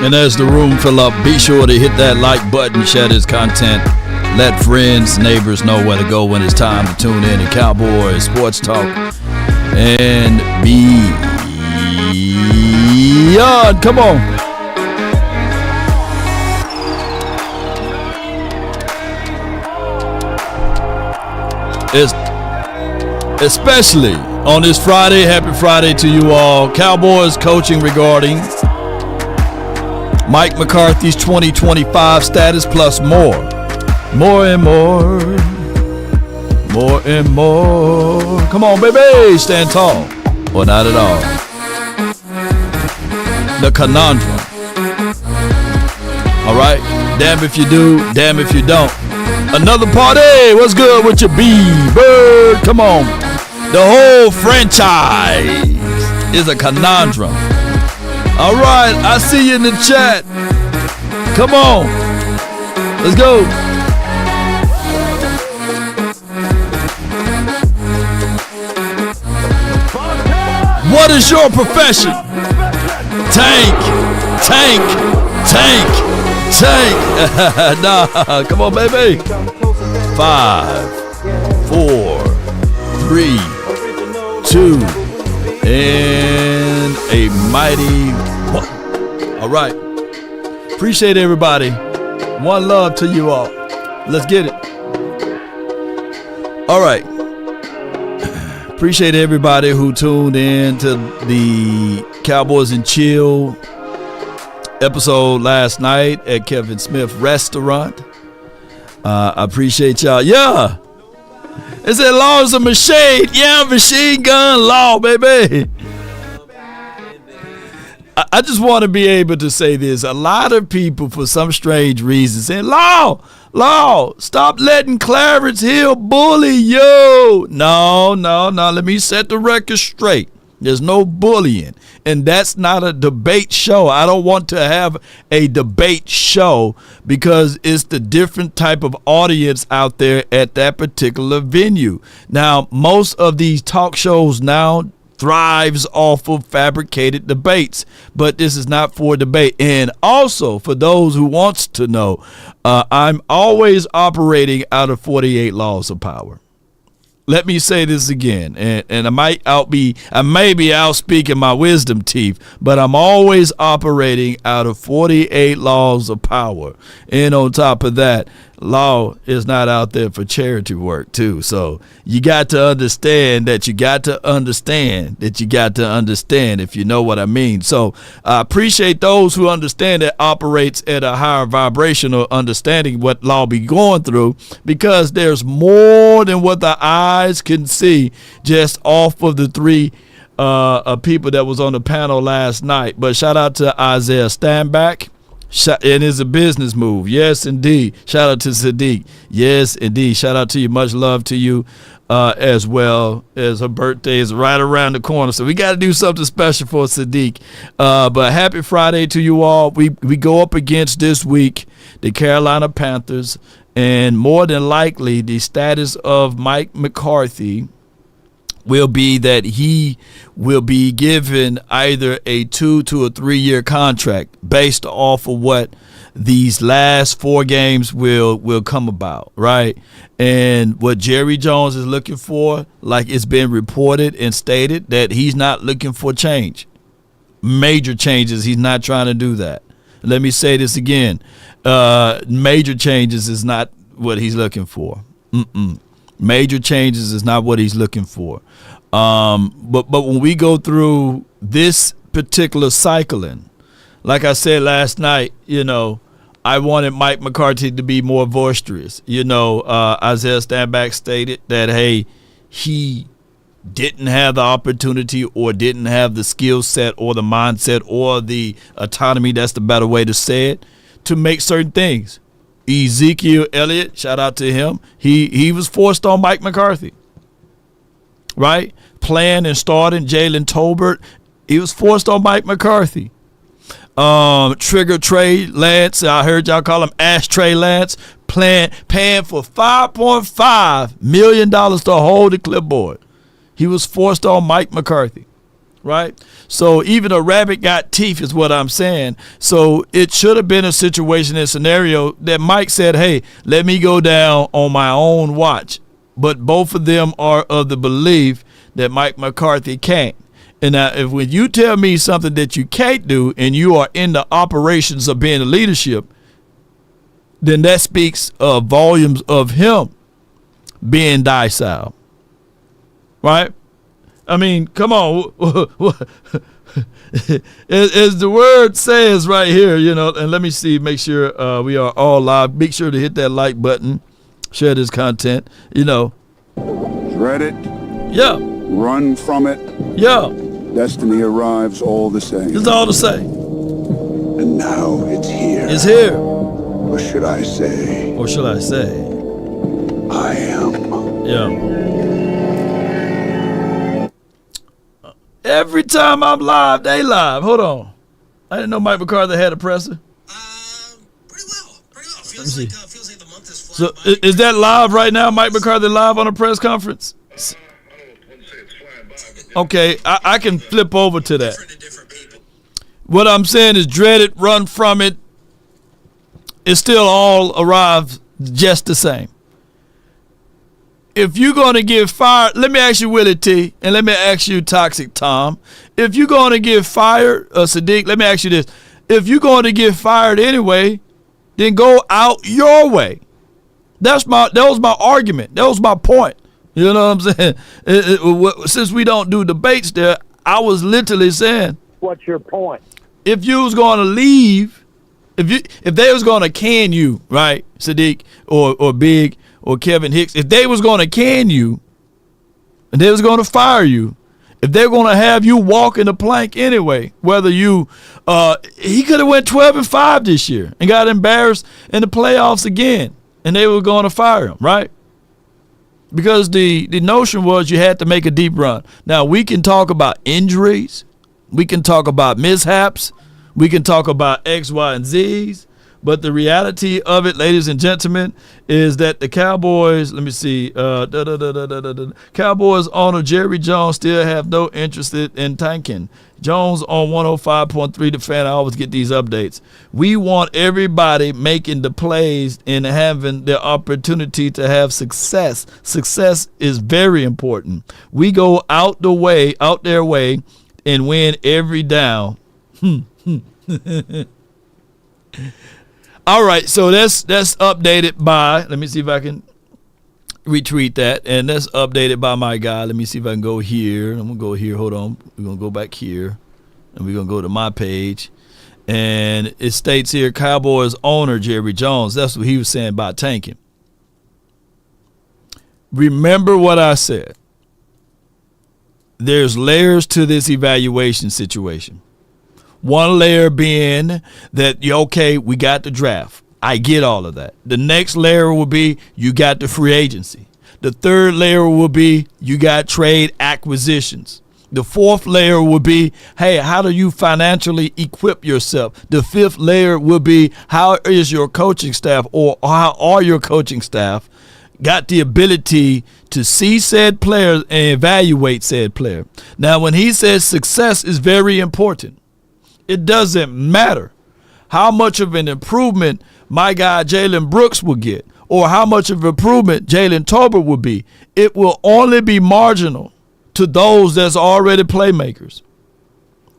And as the room fill up, be sure to hit that like button, share this content. Let friends, neighbors know where to go when it's time to tune in to Cowboys Sports Talk and beyond. Come on. Especially on this Friday, happy Friday to you all. Cowboys Coaching regarding Mike McCarthy's 2025 status plus more. More and more. More and more. Come on, baby. Stand tall. Or not at all. The conundrum. All right? Damn if you do, damn if you don't. Another party. What's good with your B-Bird? Come on. The whole franchise is a conundrum. All right. I see you in the chat. Come on. Let's go. What is your profession? Tank. Nah, come on, baby. 5, 4, 3, 2, and a mighty one. All right. Appreciate everybody. One love to you all. Let's get it. All right. Appreciate everybody who tuned in to the Cowboys and Chill episode last night at Kevin Smith Restaurant. I appreciate y'all. Yeah. It said law is a machine. Yeah, machine gun law, baby. I just want to be able to say this. A lot of people, for some strange reason, saying, Law, stop letting Clarence Hill bully you. No. Let me set the record straight. There's no bullying. And that's not a debate show. I don't want to have a debate show because it's the different type of audience out there at that particular venue. Now, most of these talk shows now thrives off of fabricated debates, but this is not for debate. And also, for those who wants to know, I'm always operating out of 48 laws of power. Let me say this again, and I may be out speaking my wisdom teeth, but I'm always operating out of 48 laws of power. And on top of that, law is not out there for charity work too. So you got to understand that you got to understand, if you know what I mean. So I appreciate those who understand that operates at a higher vibrational understanding what law be going through, because there's more than what the eyes can see just off of the three people that was on the panel last night. But shout out to Isaiah Standback. And it's a business move. Yes, indeed. Shout out to Sadiq. Yes, indeed. Shout out to you. Much love to you as well, as her birthday is right around the corner. So we got to do something special for Sadiq. But happy Friday to you all. We go up against this week the Carolina Panthers, and more than likely the status of Mike McCarthy will be that he will be given either a 2 to a 3 year contract based off of what these last 4 games will come about, right? And what Jerry Jones is looking for, like it's been reported and stated, that he's not looking for change. Major changes, he's not trying to do that. Let me say this again. Major changes is not what he's looking for. Major changes is not what he's looking for. But when we go through this particular cycling, like I said last night, I wanted Mike McCarthy to be more boisterous. Isaiah Standback stated that, hey, he didn't have the opportunity or didn't have the skill set or the mindset or the autonomy, that's the better way to say it, to make certain things. Ezekiel Elliott, shout out to him. He was forced on Mike McCarthy, right? Playing and starting Jalen Tolbert, he was forced on Mike McCarthy. Trigger Trey Lance, I heard y'all call him Ashtray Lance, paying for $5.5 million to hold the clipboard. He was forced on Mike McCarthy. right? So even a rabbit got teeth is what I'm saying. So it should have been a situation and scenario that Mike said, hey, let me go down on my own watch. But both of them are of the belief that Mike McCarthy can't. And now if when you tell me something that you can't do and you are in the operations of being a leadership, then that speaks volumes of him being docile, right? I mean, come on. As the word says right here, and let me see, make sure we are all live. Make sure to hit that like button, share this content, Dread it. Yeah. Run from it. Yeah. Destiny arrives all the same. It's all to say. And now it's here. It's here. Or should I say? I am. Yeah. Every time I'm live, they live. Hold on. I didn't know Mike McCarthy had a presser. Pretty well. Feels like the month is So flying by. is that live right now, Mike McCarthy live on a press conference? Okay, I can flip over to that. Different people. What I'm saying is dread it, run from it. It still all arrives just the same. If you're going to get fired, let me ask you, Willie T, and let me ask you, Toxic Tom. If you're going to get fired, Sadiq, let me ask you this. If you're going to get fired anyway, then go out your way. That was my argument. That was my point. You know what I'm saying? Since we don't do debates there, I was literally saying, what's your point? If you was going to leave, if they was going to can you, right, Sadiq or Big or Kevin Hicks, if they was going to can you and they was going to fire you, if they're going to have you walking the plank anyway, whether you he could have went 12-5 this year and got embarrassed in the playoffs again, and they were going to fire him, right? Because the notion was you had to make a deep run. Now, we can talk about injuries. We can talk about mishaps. We can talk about X, Y, and Z's. But the reality of it, ladies and gentlemen, is that the Cowboys, let me see, Cowboys owner Jerry Jones still have no interest in tanking. Jones on 105.3 The Fan. I always get these updates. We want everybody making the plays and having the opportunity to have success. Success is very important. We go out their way, and win every down. All right, so that's updated by, let me see if I can retweet that, and that's updated by my guy. Let me see if I can go here. I'm going to go here. Hold on. We're going to go back here, and we're going to go to my page. And it states here, Cowboys owner Jerry Jones. That's what he was saying about tanking. Remember what I said. There's layers to this evaluation situation. One layer being that, okay, we got the draft. I get all of that. The next layer will be you got the free agency. The third layer will be you got trade acquisitions. The fourth layer will be, hey, how do you financially equip yourself? The fifth layer will be how is your coaching staff or how are your coaching staff got the ability to see said player and evaluate said player. Now, when he says success is very important, it doesn't matter how much of an improvement my guy Jalen Brooks will get or how much of an improvement Jalen Tolbert will be. It will only be marginal to those that's already playmakers.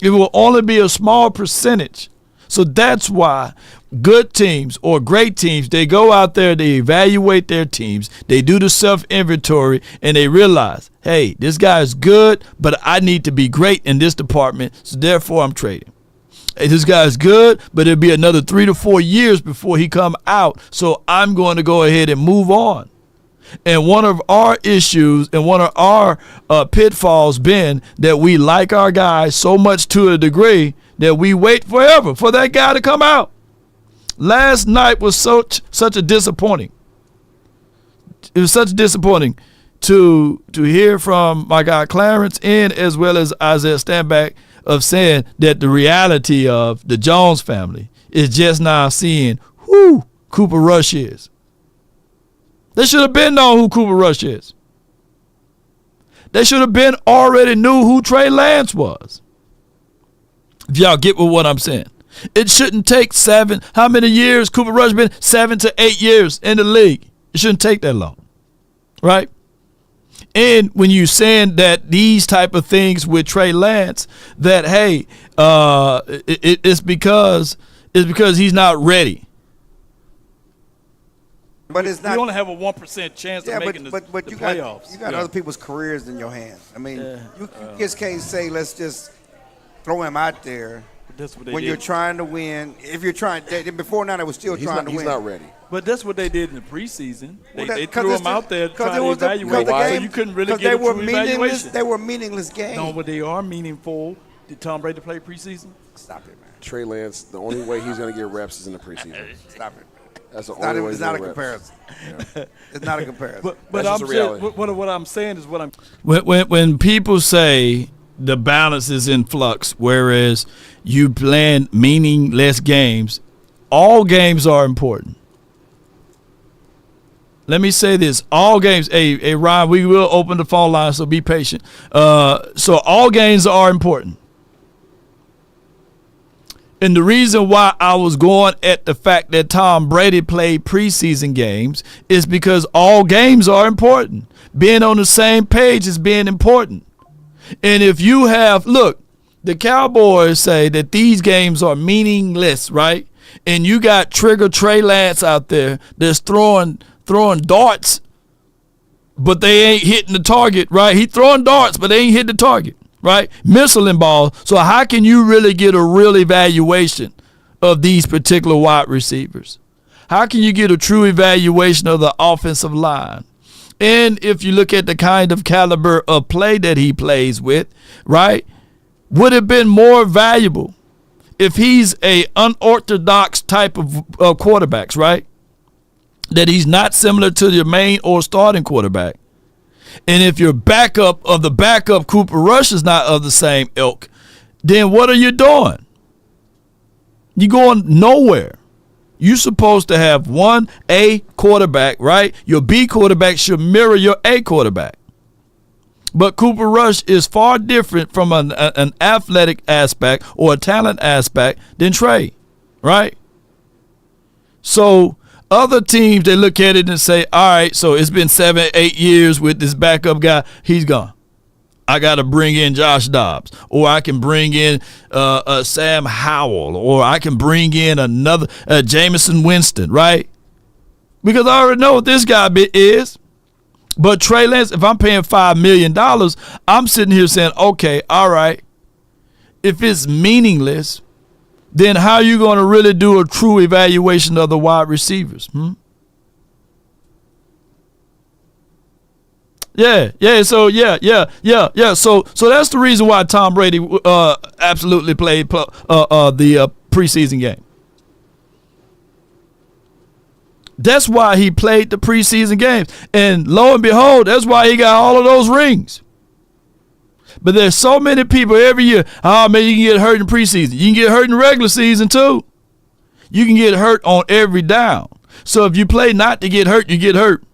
It will only be a small percentage. So that's why good teams or great teams, they go out there, they evaluate their teams, they do the self-inventory, and they realize, hey, this guy is good, but I need to be great in this department, so therefore I'm trading. Hey, this guy's good, but it'll be another 3 to 4 years before he come out, so I'm going to go ahead and move on. And one of our issues and one of our pitfalls been that we like our guys so much to a degree that we wait forever for that guy to come out. Last night was such a disappointing. It was such disappointing to hear from my guy Clarence and as well as Isaiah Standback of saying that the reality of the Jones family is just now seeing who Cooper Rush is. They should have been known who Cooper Rush is. They should have been already knew who Trey Lance was. If y'all get what I'm saying. It shouldn't take how many years Cooper Rush been? 7 to 8 years in the league. It shouldn't take that long, right? And when you're saying that these type of things with Trey Lance, that, hey, it's because he's not ready. But it's not. You only have a 1% chance of making the playoffs. You got other people's careers in your hands. I mean, you just can't say, let's just throw him out there when you're trying to win. If you're trying, before now they were still trying to win. He's not ready. But that's what they did in the preseason. They threw him out there trying to evaluate. So you couldn't really get a true evaluation. They were meaningless games. No, but they are meaningful. Did Tom Brady play preseason? Stop it, man. Trey Lance, the only way he's going to get reps is in the preseason. Stop it. That's the only way. It's not a comparison. Yeah. It's not a comparison. But I'm saying, what I'm saying is what I'm. When people say the balance is in flux, whereas you plan meaningless games, all games are important. Let me say this: all games. Hey, Ryan, we will open the phone line, so be patient. So all games are important. And the reason why I was going at the fact that Tom Brady played preseason games is because all games are important. Being on the same page is being important. And if you have, look, the Cowboys say that these games are meaningless, right? And you got Trigger Trey Lance out there that's throwing darts, but they ain't hitting the target, right? He throwing darts, but they ain't hitting the target. Right? Missiling ball. So how can you really get a real evaluation of these particular wide receivers? How can you get a true evaluation of the offensive line? And if you look at the kind of caliber of play that he plays with, right, would have been more valuable if he's a unorthodox type of quarterbacks, right? That he's not similar to your main or starting quarterback. And if your backup of the backup Cooper Rush is not of the same ilk, then what are you doing? You're going nowhere. You're supposed to have one A quarterback, right? Your B quarterback should mirror your A quarterback. But Cooper Rush is far different from an athletic aspect or a talent aspect than Trey, right? So other teams, they look at it and say, all right, so it's been 7, 8 years with this backup guy. He's gone. I got to bring in Josh Dobbs, or I can bring in Sam Howell, or I can bring in another Jameson Winston, right? Because I already know what this guy is. But Trey Lance, if I'm paying $5 million, I'm sitting here saying, okay, all right, if it's meaningless, then how are you going to really do a true evaluation of the wide receivers? Yeah. So So that's the reason why Tom Brady absolutely played the preseason game. That's why he played the preseason games, and lo and behold, that's why he got all of those rings. But there's so many people every year. Oh, man, you can get hurt in preseason. You can get hurt in the regular season, too. You can get hurt on every down. So if you play not to get hurt, you get hurt.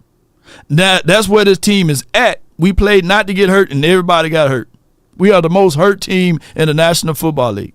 Now, that's where this team is at. We played not to get hurt, and everybody got hurt. We are the most hurt team in the National Football League.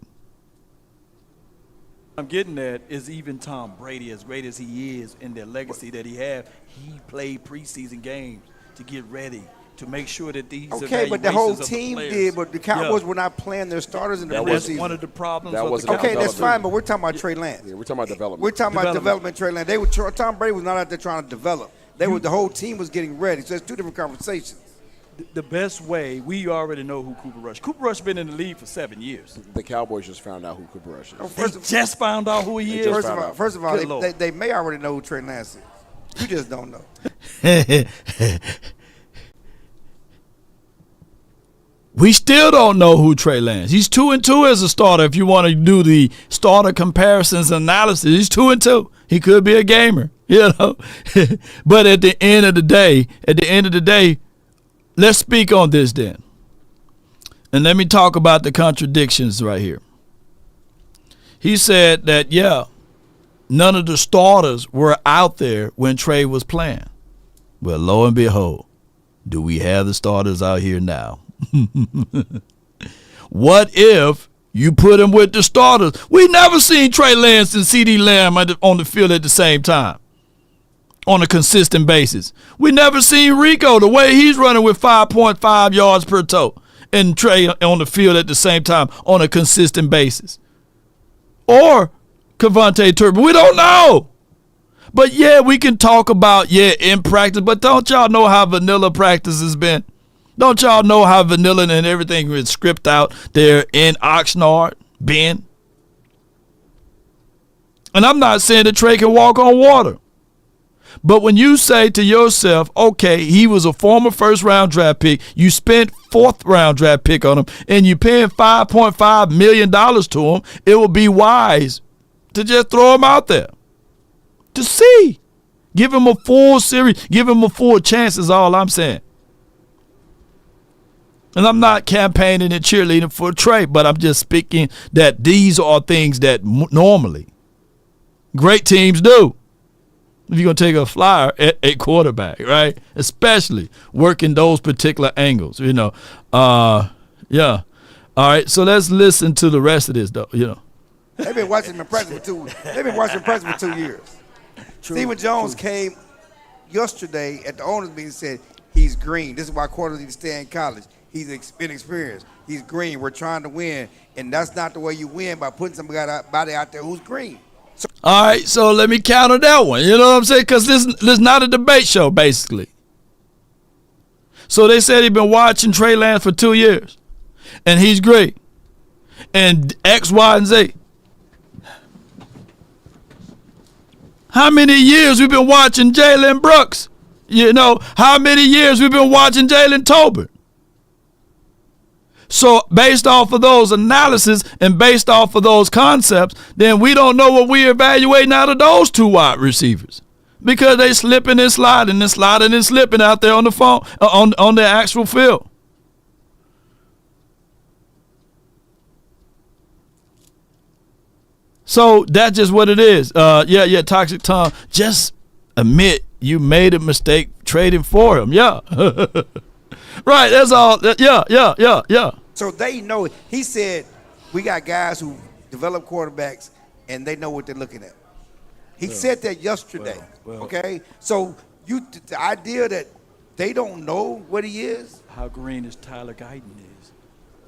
I'm getting at is even Tom Brady, as great as he is in the legacy that he had, he played preseason games to get ready, to make sure that these but the whole team did, but the Cowboys were not playing their starters in the preseason. That's one of the problems. Okay, that's fine, but we're talking about Trey Lance. Yeah, we're talking about development. We're talking about development, Trey Lance. Tom Brady was not out there trying to develop. The whole team was getting ready. So it's two different conversations. The best way, we already know who Cooper Rush. Cooper Rush been in the league for 7 years. The Cowboys just found out who Cooper Rush is. They just found out who he is. First of all, they may already know who Trey Lance is. You just don't know. We still don't know who Trey Lance. He's 2-2 as a starter. If you want to do the starter comparisons analysis, he's 2-2. He could be a gamer, you know. But at the end of the day, let's speak on this then. And let me talk about the contradictions right here. He said that, none of the starters were out there when Trey was playing. Well, lo and behold, Do we have the starters out here now? What if you put him with the starters? We never seen Trey Lance and CeeDee Lamb on the field at the same time on a consistent basis. We never seen Rico, the way he's running with 5.5 yards per toe, and Trey on the field at the same time on a consistent basis. Or Kevontae Turpin. We don't know. But, yeah, we can talk about, in practice, but don't y'all know how vanilla practice has been? Don't y'all know how vanilla and everything is scripted out there in Oxnard, Ben? And I'm not saying that Trey can walk on water. But when you say to yourself, okay, he was a former first-round draft pick, you spent fourth-round draft pick on him, and you're paying $5.5 million to him, it would be wise to just throw him out there to see. Give him a full series. Give him a full chance is all I'm saying. And I'm not campaigning and cheerleading for Trey, but I'm just speaking that these are things that normally great teams do. If you're going to take a flyer at a quarterback, right? Especially working those particular angles, Yeah. All right, so let's listen to the rest of this, though, They've been watching him in practice for 2 years. Stephen Jones came yesterday at the owners meeting and said he's green. This is why quarterbacks need to stay in college. He's been experienced. He's green. We're trying to win, and that's not the way you win by putting somebody out there who's green. So, all right, so let me counter that one. You know what I'm saying? Because this is not a debate show, basically. So they said he's been watching Trey Lance for 2 years, and he's great. And X, Y, and Z. How many years we've been watching Jalen Brooks? How many years we've been watching Jalen Tolbert? So based off of those analysis and based off of those concepts, then we don't know what we're evaluating out of those two wide receivers because they slipping and sliding and slipping out there on the phone on the actual field. So that's just what it is. Toxic Tom. Just admit you made a mistake trading for him. Yeah. Right, that's all. Yeah. So they know. He said, we got guys who develop quarterbacks, and they know what they're looking at. He said that yesterday, okay? So the idea that they don't know what he is. How green is Tyler Guyton is?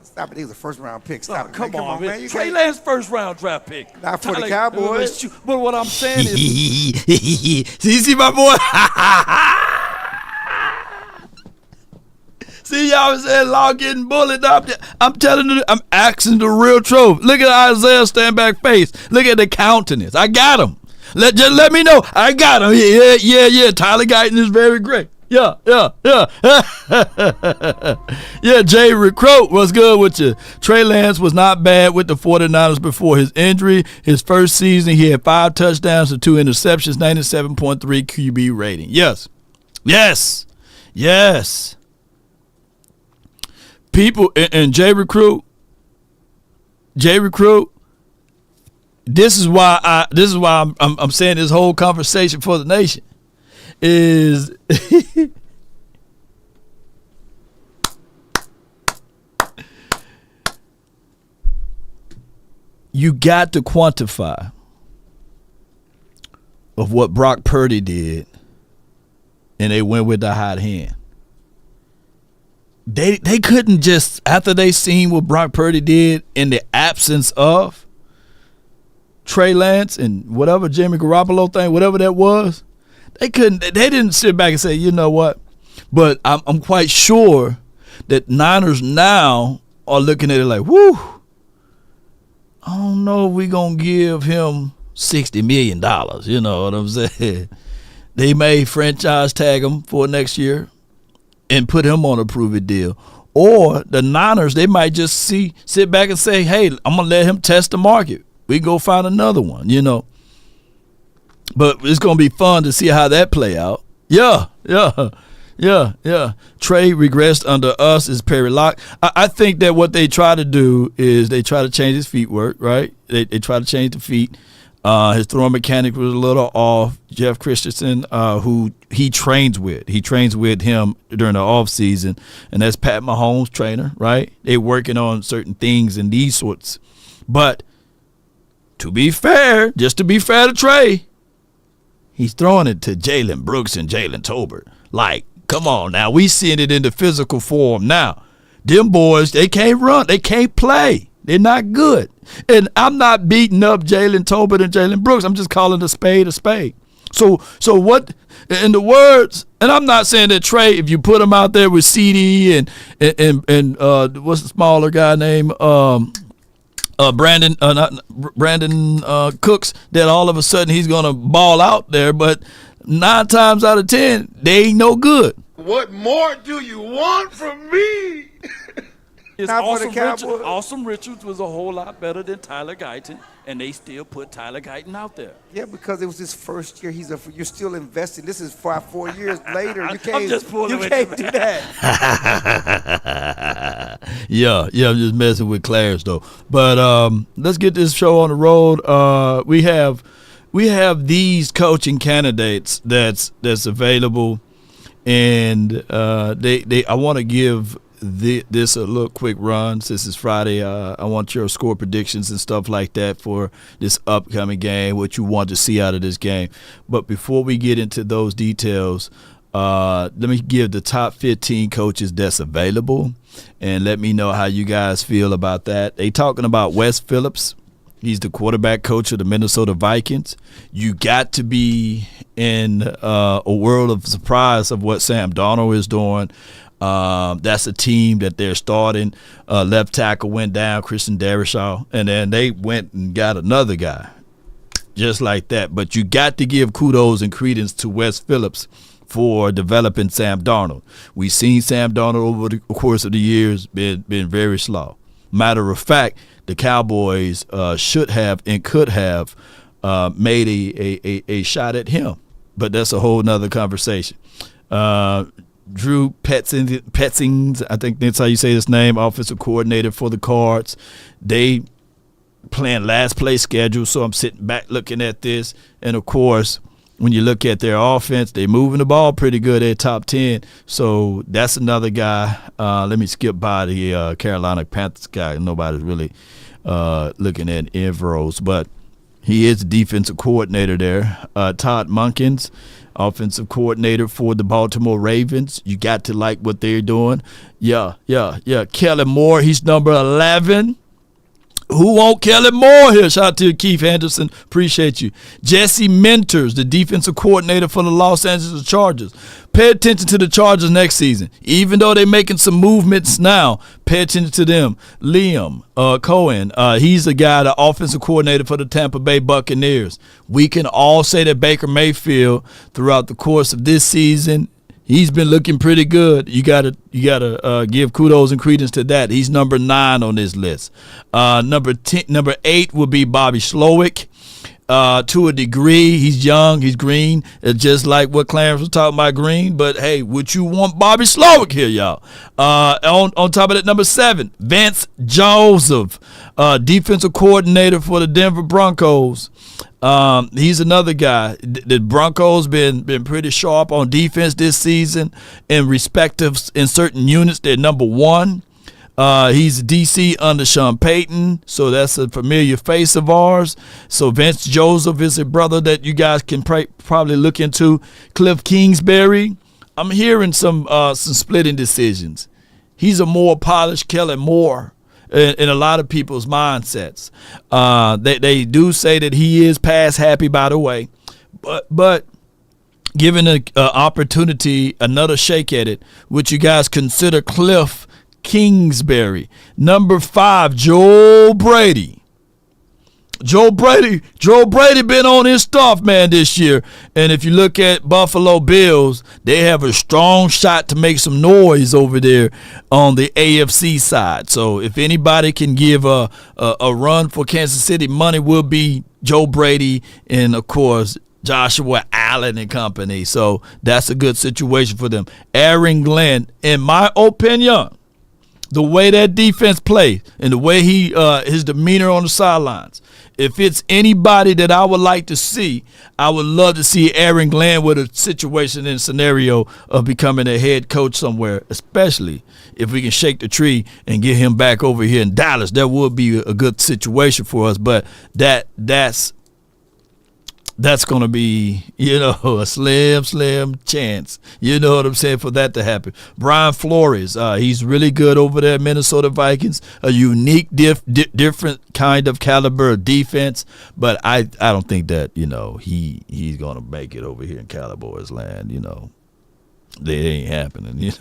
Stop it. He was a first-round pick. Stop it. Come on, man. Trey Lance first-round draft pick. Not for the Cowboys. But what I'm saying is. See my boy? See, y'all saying Law getting bullied up. I'm telling you, I'm asking the real truth. Look at Isaiah stand back face. Look at the countenance. I got him. Just let me know. I got him. Yeah. Tyler Guyton is very great. Yeah. Yeah, Jay Recruit, what's good with you? Trey Lance was not bad with the 49ers before his injury. His first season, he had 5 touchdowns and 2 interceptions, 97.3 QB rating. Yes. People and Jay Recruit. This is why I'm saying this whole conversation for the nation is you got to quantify of what Brock Purdy did, and they went with the hot hand. They couldn't just, after they seen what Brock Purdy did in the absence of Trey Lance and whatever Jimmy Garoppolo thing, whatever that was, they didn't sit back and say, you know what? But I'm quite sure that Niners now are looking at it like, whoo, I don't know if we're going to give him $60 million. You know what I'm saying? They may franchise tag him for next year and put him on a prove-it deal. Or the Niners, they might just sit back and say, hey, I'm going to let him test the market. We go find another one, But it's going to be fun to see how that play out. Yeah. Trey regressed under us is Perry Lock. I think that what they try to do is they try to change his feet work, right? They try to change the feet. His throwing mechanic was a little off. Jeff Christensen, who he trains with him during the off season, and that's Pat Mahomes' trainer, right? They're working on certain things and these sorts. But to be fair to Trey, he's throwing it to Jalen Brooks and Jalen Tolbert. Like, come on now, we seeing it in the physical form now. Them boys, they can't run, they can't play. They're not good. And I'm not beating up Jalen Tolbert and Jalen Brooks. I'm just calling a spade a spade. So what, in the words, and I'm not saying that Trey, if you put him out there with CD and what's the smaller guy named Brandon Cooks, that all of a sudden he's going to ball out there. But 9 times out of 10, they ain't no good. What more do you want from me? Awesome Richards was a whole lot better than Tyler Guyton, and they still put Tyler Guyton out there. Yeah, because it was his first year. You're still investing. This is 4 years later. You can't do that. Yeah, I'm just messing with Clarence though. But let's get this show on the road. We have these coaching candidates that's available, and I want to give this a little quick run since it's Friday. I want your score predictions and stuff like that for this upcoming game, what you want to see out of this game. But before we get into those details, let me give the top 15 coaches that's available, and let me know how you guys feel about that. They talking about Wes Phillips. He's the quarterback coach of the Minnesota Vikings. You got to be in a world of surprise of what Sam Darnold is doing. That's a team that they're starting. Left tackle went down, Christian Darrisaw, and then they went and got another guy just like that. But you got to give kudos and credence to Wes Phillips for developing Sam Darnold. We've seen Sam Darnold over the course of the years been very slow. Matter of fact, the Cowboys should have and could have made a shot at him, but that's a whole nother conversation. Drew Petzings, I think that's how you say his name, offensive coordinator for the Cards. They playing last play schedule, so I'm sitting back looking at this. And, of course, when you look at their offense, they're moving the ball pretty good. They're top 10. So that's another guy. Let me skip by the Carolina Panthers guy. Nobody's really looking at Evros, but he is the defensive coordinator there. Todd Munkins, offensive coordinator for the Baltimore Ravens. You got to like what they're doing. Yeah. Kellen Moore, he's number 11. Who won't Kellen Moore here? Shout out to Keith Henderson. Appreciate you. Jesse Mentors, the defensive coordinator for the Los Angeles Chargers. Pay attention to the Chargers next season. Even though they're making some movements now, pay attention to them. Liam Cohen, he's the guy, the offensive coordinator for the Tampa Bay Buccaneers. We can all say that Baker Mayfield, throughout the course of this season, he's been looking pretty good. You gotta give kudos and credence to that. He's number 9 on this list. Number 8 would be Bobby Slowick. To a degree, he's young, he's green, just like what Clarence was talking about, green. But hey, would you want Bobby Slowick here, y'all? On top of that, number 7, Vance Joseph, defensive coordinator for the Denver Broncos. He's another guy. The Broncos been pretty sharp on defense this season. In certain units, they're number 1. He's DC under Sean Payton, so that's a familiar face of ours. So Vince Joseph is a brother that you guys can probably look into. Cliff Kingsbury, I'm hearing some splitting decisions. He's a more polished Kellen Moore in a lot of people's mindsets. They do say that he is pass happy, by the way, but given an opportunity, another shake at it, would you guys consider Cliff Kingsbury? Number 5, Joe Brady. Joe Brady been on his stuff, man, this year. And if you look at Buffalo Bills, they have a strong shot to make some noise over there on the AFC side. So if anybody can give a run for Kansas City, money will be Joe Brady and, of course, Joshua Allen and company. So that's a good situation for them. Aaron Glenn, in my opinion, the way that defense plays and the way his demeanor on the sidelines. If it's anybody that I would like to see, I would love to see Aaron Glenn with a situation and scenario of becoming a head coach somewhere, especially if we can shake the tree and get him back over here in Dallas. That would be a good situation for us, but that's going to be, a slim chance. You know what I'm saying, for that to happen. Brian Flores, he's really good over there at Minnesota Vikings. A unique, different kind of caliber of defense. But I don't think that, he's going to make it over here in Cowboys land, That ain't happening,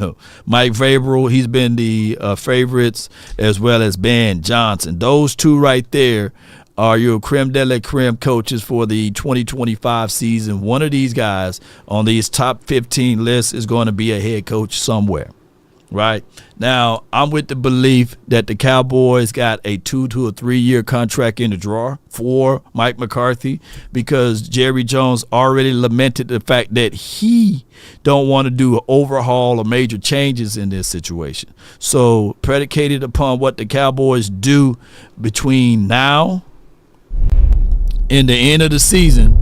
Mike Vrabel, he's been the favorites, as well as Ben Johnson. Those two right there are your creme de la creme coaches for the 2025 season. One of these guys on these top 15 lists is going to be a head coach somewhere, right? Now, I'm with the belief that the Cowboys got a 2 to a 3 year contract in the drawer for Mike McCarthy, because Jerry Jones already lamented the fact that he don't want to do an overhaul or major changes in this situation. So predicated upon what the Cowboys do between now and the end of the season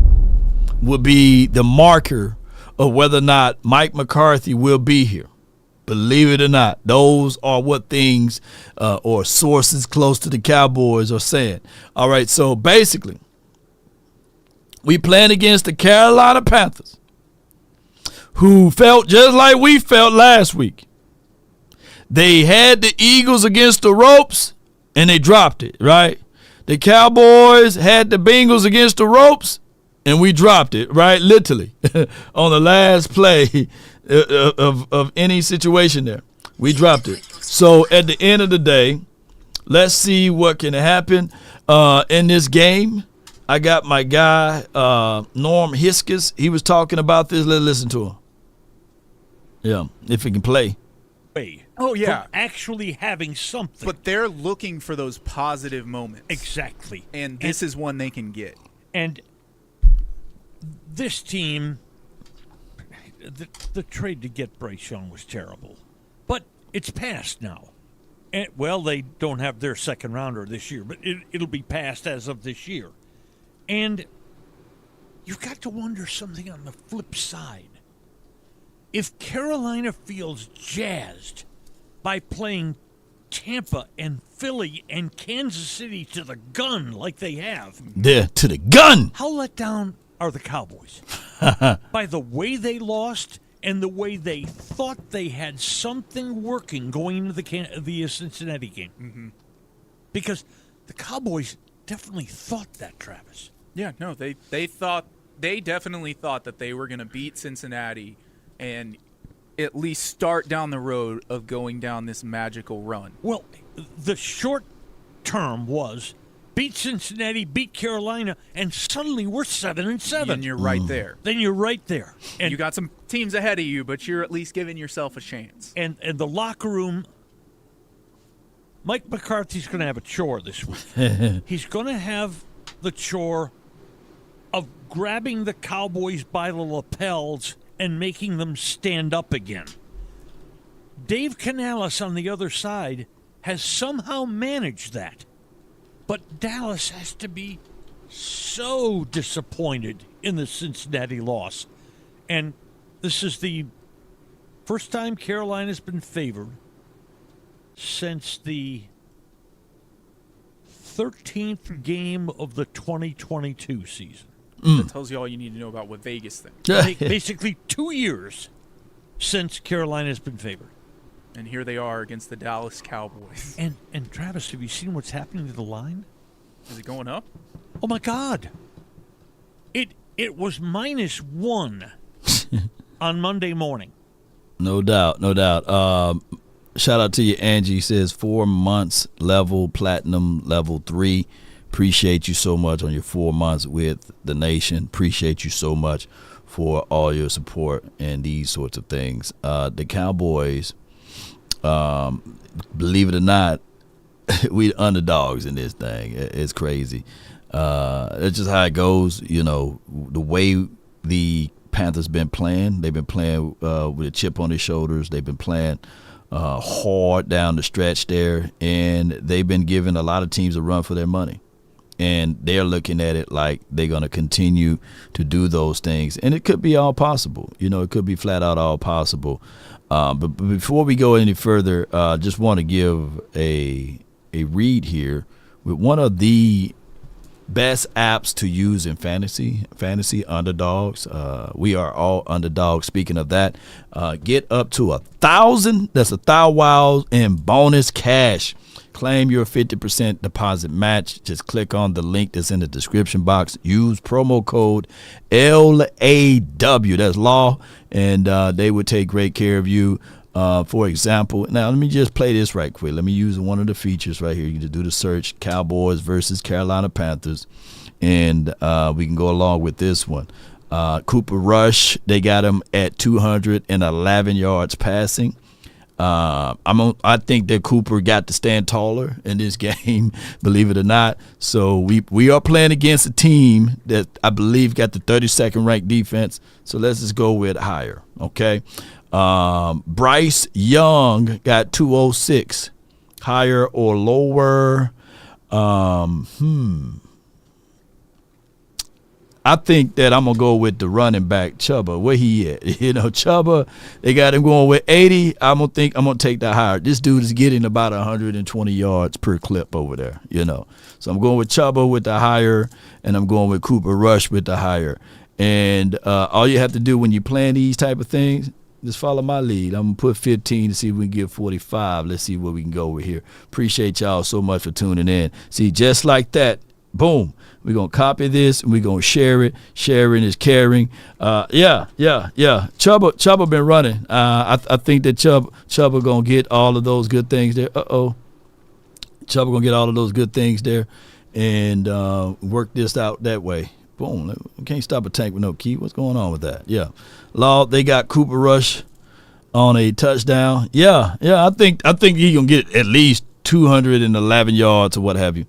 will be the marker of whether or not Mike McCarthy will be here. Believe it or not, those are what things or sources close to the Cowboys are saying. All right, so basically, we playing against the Carolina Panthers, who felt just like we felt last week. They had the Eagles against the ropes, and they dropped it, right? The Cowboys had the Bengals against the ropes, and we dropped it, right? Literally, on the last play of any situation there. We dropped it. So at the end of the day, let's see what can happen in this game. I got my guy, Norm Hiskis. He was talking about this. Let's listen to him. Yeah, if he can play. Oh, yeah. From actually having something. But they're looking for those positive moments. Exactly. And this is one they can get. And this team, the trade to get Bryce Young was terrible. But it's past now. And, well, they don't have their second rounder this year, but it'll be past as of this year. And you've got to wonder something on the flip side. If Carolina feels jazzed by playing Tampa and Philly and Kansas City to the gun like they have. Yeah, to the gun. How let down are the Cowboys? By the way they lost and the way they thought they had something working going into the Cincinnati game. Mm-hmm. Because the Cowboys definitely thought that, Travis. Yeah, no, they definitely thought that they were going to beat Cincinnati and at least start down the road of going down this magical run. Well, the short term was beat Cincinnati, beat Carolina, and suddenly we're 7-7. And you're right there. Then you're right there. And you got some teams ahead of you, but you're at least giving yourself a chance. And the locker room, Mike McCarthy's going to have a chore this week. He's going to have the chore of grabbing the Cowboys by the lapels and making them stand up again. Dave Canales on the other side has somehow managed that. But Dallas has to be so disappointed in the Cincinnati loss. And this is the first time Carolina's been favored since the 13th game of the 2022 season. That tells you all you need to know about what Vegas thinks. Basically 2 years since Carolina's been favored. And here they are against the Dallas Cowboys. And Travis, have you seen what's happening to the line? Is it going up? Oh my God! It was -1 on Monday morning. No doubt. Shout out to you, Angie. Says 4 months level, platinum level 3. Appreciate you so much on your 4 months with the nation. Appreciate you so much for all your support and these sorts of things. The Cowboys, believe it or not, we underdogs in this thing. It's crazy. It's just how it goes. You know, the way the Panthers been playing. They've been playing with a chip on their shoulders. They've been playing hard down the stretch there, and they've been giving a lot of teams a run for their money. And they're looking at it like they're going to continue to do those things. And it could be all possible. It could be flat out all possible. But before we go any further, just want to give a read here with one of the best apps to use in fantasy Underdogs. We are all underdogs. Speaking of that, get up to 1,000. That's 1,000 wild in bonus cash. Claim your 50% deposit match. Just click on the link that's in the description box. Use promo code LAW. That's law, and they would take great care of you. For example, now let me just play this right quick. Let me use one of the features right here. You can do the search, Cowboys versus Carolina Panthers, and we can go along with this one. Cooper Rush, they got him at 211 yards passing. I think that Cooper got to stand taller in this game, believe it or not. So we are playing against a team that I believe got the 32nd ranked defense. So let's just go with higher, okay? Bryce Young got 206, higher or lower. I think that I'm going to go with the running back, Chuba. Where he at? Chuba, they got him going with 80. I'm going to take that higher. This dude is getting about 120 yards per clip over there, So I'm going with Chuba with the higher, and I'm going with Cooper Rush with the higher. And all you have to do when you're playing these type of things, just follow my lead. I'm going to put 15 to see if we can get 45. Let's see where we can go over here. Appreciate y'all so much for tuning in. See, just like that, boom. We're going to copy this, and we're going to share it. Sharing is caring. Yeah. Chuba been running. I think that Chuba going to get all of those good things there. Chuba going to get all of those good things there and work this out that way. Boom. We can't stop a tank with no key. What's going on with that? Yeah. Law, they got Cooper Rush on a touchdown. Yeah. I think he's going to get at least 211 yards or what have you.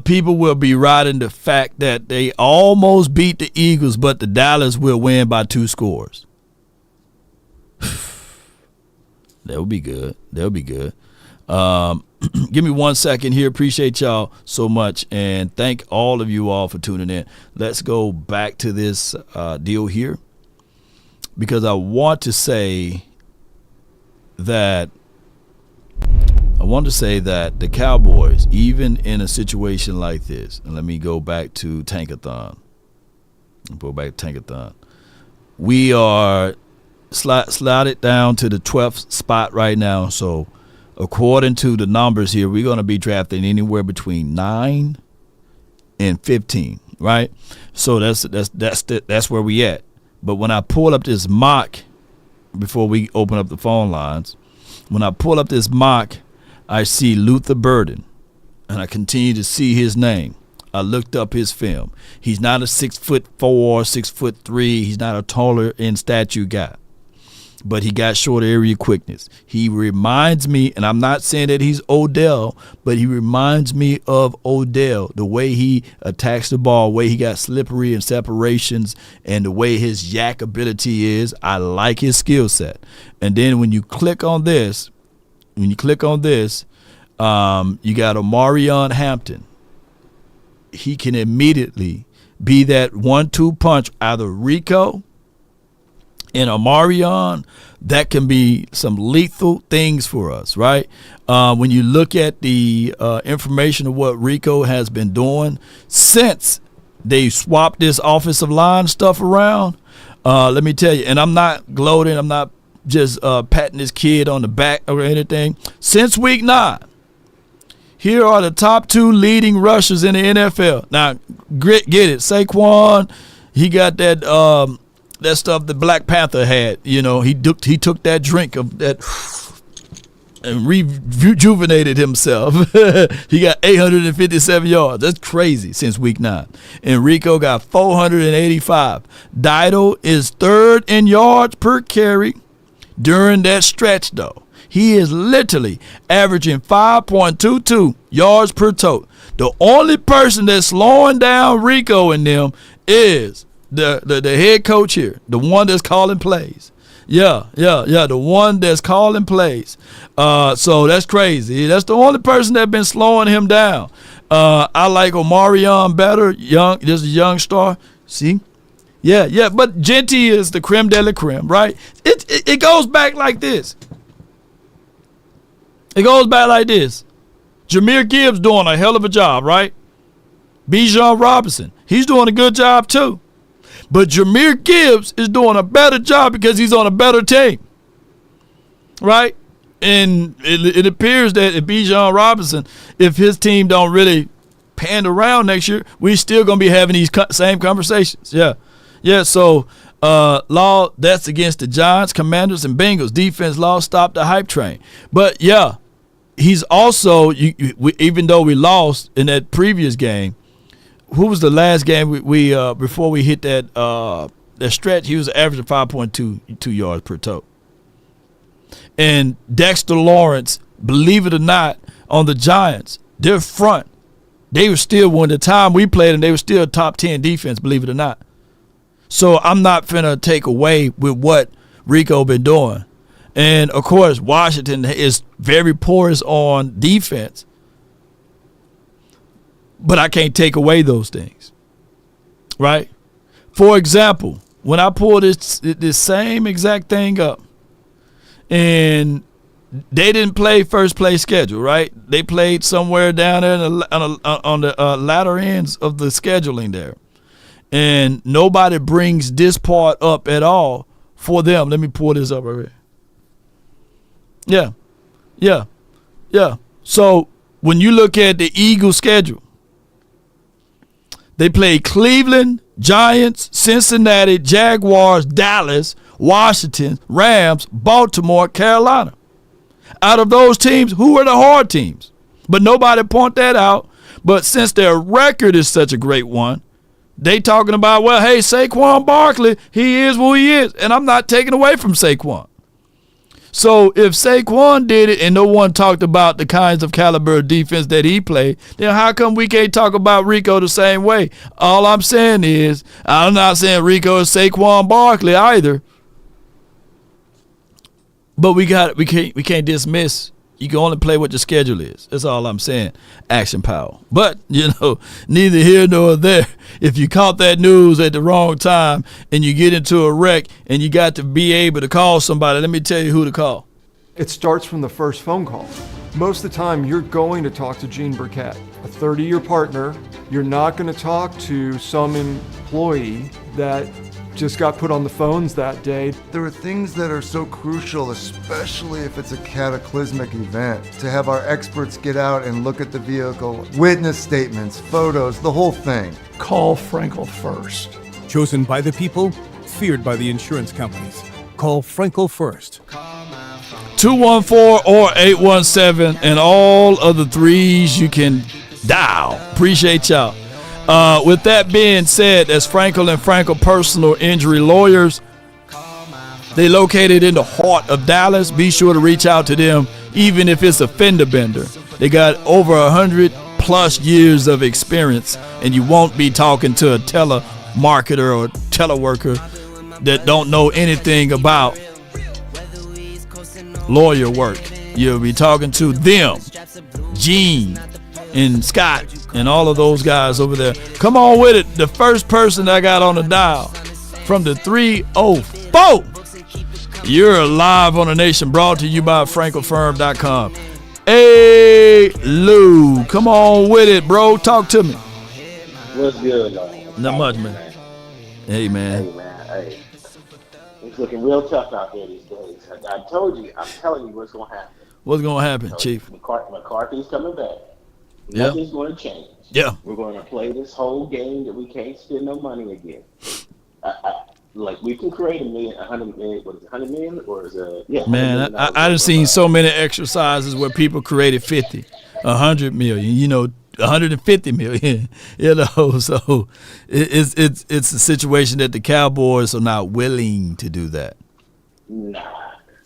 People will be riding the fact that they almost beat the Eagles, but the Dallas will win by 2 scores. That would be good. Give me 1 second here. Appreciate y'all so much, and thank all of you all for tuning in. Let's go back to this deal here, because I want to say that the Cowboys, even in a situation like this, and let me go back to Tankathon. We are slided down to the 12th spot right now. So according to the numbers here, we're going to be drafting anywhere between 9 and 15, right? So that's where we at. But when I pull up this mock, before we open up the phone lines, when I pull up this mock, I see Luther Burden, and I continue to see his name. I looked up his film. He's not a 6'4", 6'3". He's not a taller in stature guy, but he got short area quickness. He reminds me, and I'm not saying that he's Odell, but he reminds me of Odell, the way he attacks the ball, the way he got slippery and separations, and the way his yak ability is. I like his skill set. And then when you click on this, you got Omarion Hampton. He can immediately be that 1-2 punch, either Rico and Omarion. That can be some lethal things for us, right? When you look at the information of what Rico has been doing since they swapped this offensive line stuff around, let me tell you, and I'm not gloating, I'm not just patting this kid on the back or anything. Since week 9, here are the top 2 leading rushers in the NFL. Now, get it. Saquon, he got that stuff that Black Panther had. He took that drink of that and rejuvenated himself. He got 857 yards. That's crazy since week 9. And Rico got 485. Dido is 3rd in yards per carry. During that stretch, though, he is literally averaging 5.22 yards per tote. The only person that's slowing down Rico and them is the head coach here, the one that's calling plays. Yeah, the one that's calling plays. So that's crazy. That's the only person that's been slowing him down. I like Omarion better. Just a young star. See? Yeah, but Genty is the creme de la creme, right? It goes back like this. It goes back like this. Jahmyr Gibbs doing a hell of a job, right? Bijan Robinson, he's doing a good job too. But Jahmyr Gibbs is doing a better job because he's on a better team, right? And it appears that if Bijan Robinson, if his team don't really pan around next year, we still going to be having these same conversations. Yeah, so Law, that's against the Giants, Commanders, and Bengals. Defense, Law, stop the hype train. But, yeah, he's also, even though we lost in that previous game, who was the last game we before we hit that stretch? He was averaging 5.2 yards per toe. And Dexter Lawrence, believe it or not, on the Giants, their front, they were still, when the time we played them, they were still a top 10 defense, believe it or not. So I'm not finna take away with what Rico been doing. And, of course, Washington is very porous on defense. But I can't take away those things, right? For example, when I pull this same exact thing up, and they didn't play first place schedule, right? They played somewhere down there on the latter ends of the scheduling there. And nobody brings this part up at all for them. Let me pull this up right here. Yeah. So when you look at the Eagles schedule, they played Cleveland, Giants, Cincinnati, Jaguars, Dallas, Washington, Rams, Baltimore, Carolina. Out of those teams, who are the hard teams? But nobody point that out. But since their record is such a great one, they talking about, well, hey, Saquon Barkley, he is who he is. And I'm not taking away from Saquon. So if Saquon did it and no one talked about the kinds of caliber of defense that he played, then how come we can't talk about Rico the same way? All I'm saying is, I'm not saying Rico is Saquon Barkley either. But we can't dismiss. You can only play what your schedule is. That's all I'm saying. Action power. But, neither here nor there. If you caught that news at the wrong time and you get into a wreck and you got to be able to call somebody, let me tell you who to call. It starts from the first phone call. Most of the time, you're going to talk to Gene Burkett, a 30-year partner. You're not going to talk to some employee that just got put on the phones that day. There are things that are so crucial, especially if it's a cataclysmic event, to have our experts get out and look at the vehicle, witness statements, photos, the whole thing. Call Frenkel first. Chosen by the people, feared by the insurance companies. Call Frenkel first. 214 or 817, and all of the threes you can dial. Appreciate y'all. With that being said, that's Frenkel and Frenkel Personal Injury Lawyers. They located in the heart of Dallas. Be sure to reach out to them, even if it's a fender bender. They got over 100+ years of experience, and you won't be talking to a telemarketer or teleworker that don't know anything about lawyer work. You'll be talking to them, Gene and Scott and all of those guys over there. Come on with it. The first person I got on the dial from the 304. You're live on the nation, brought to you by FrankelFirm.com. Hey, Lou, come on with it, bro. Talk to me. What's good, man? Not much, man. Hey, man. Hey. It's looking real tough out there these days. I told you, I'm telling you what's going to happen. What's going to happen, Chief? McCarthy's coming back. Yeah. Nothing's going to change. Yeah. We're going to play this whole game that we can't spend no money again. Like, we can create $100 million, what is it, $100 million? Or is it, yeah. Man, I done seen so many exercises where people created 50, 100 million, 150 million, so it's a situation that the Cowboys are not willing to do that. Nah.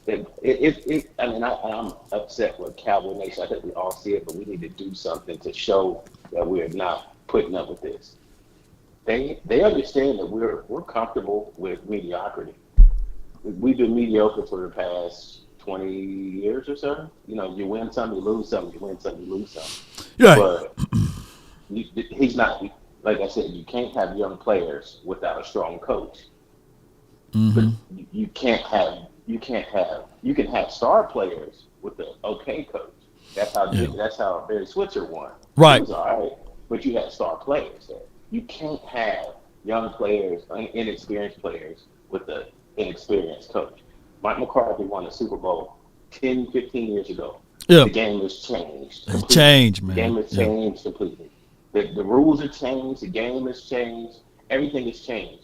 I'm upset with Cowboy Nation. I think we all see it, but we need to do something to show that we're not putting up with this. They understand that we're comfortable with mediocrity. we've been mediocre for the past 20 years or so. You know, you win some, you lose some, you win some, you lose some. Right. But he's not, like I said, you can't have young players without a strong coach. Mm-hmm. But you can have star players with an okay coach. That's how Barry Switzer won. Right. He was all right, but you had star players there. You can't have young players, inexperienced players with an inexperienced coach. Mike McCarthy won a Super Bowl 10, 15 years ago. Yeah. The game has changed. It's changed, man. The game has changed completely. The rules have changed. The game has changed. Everything has changed.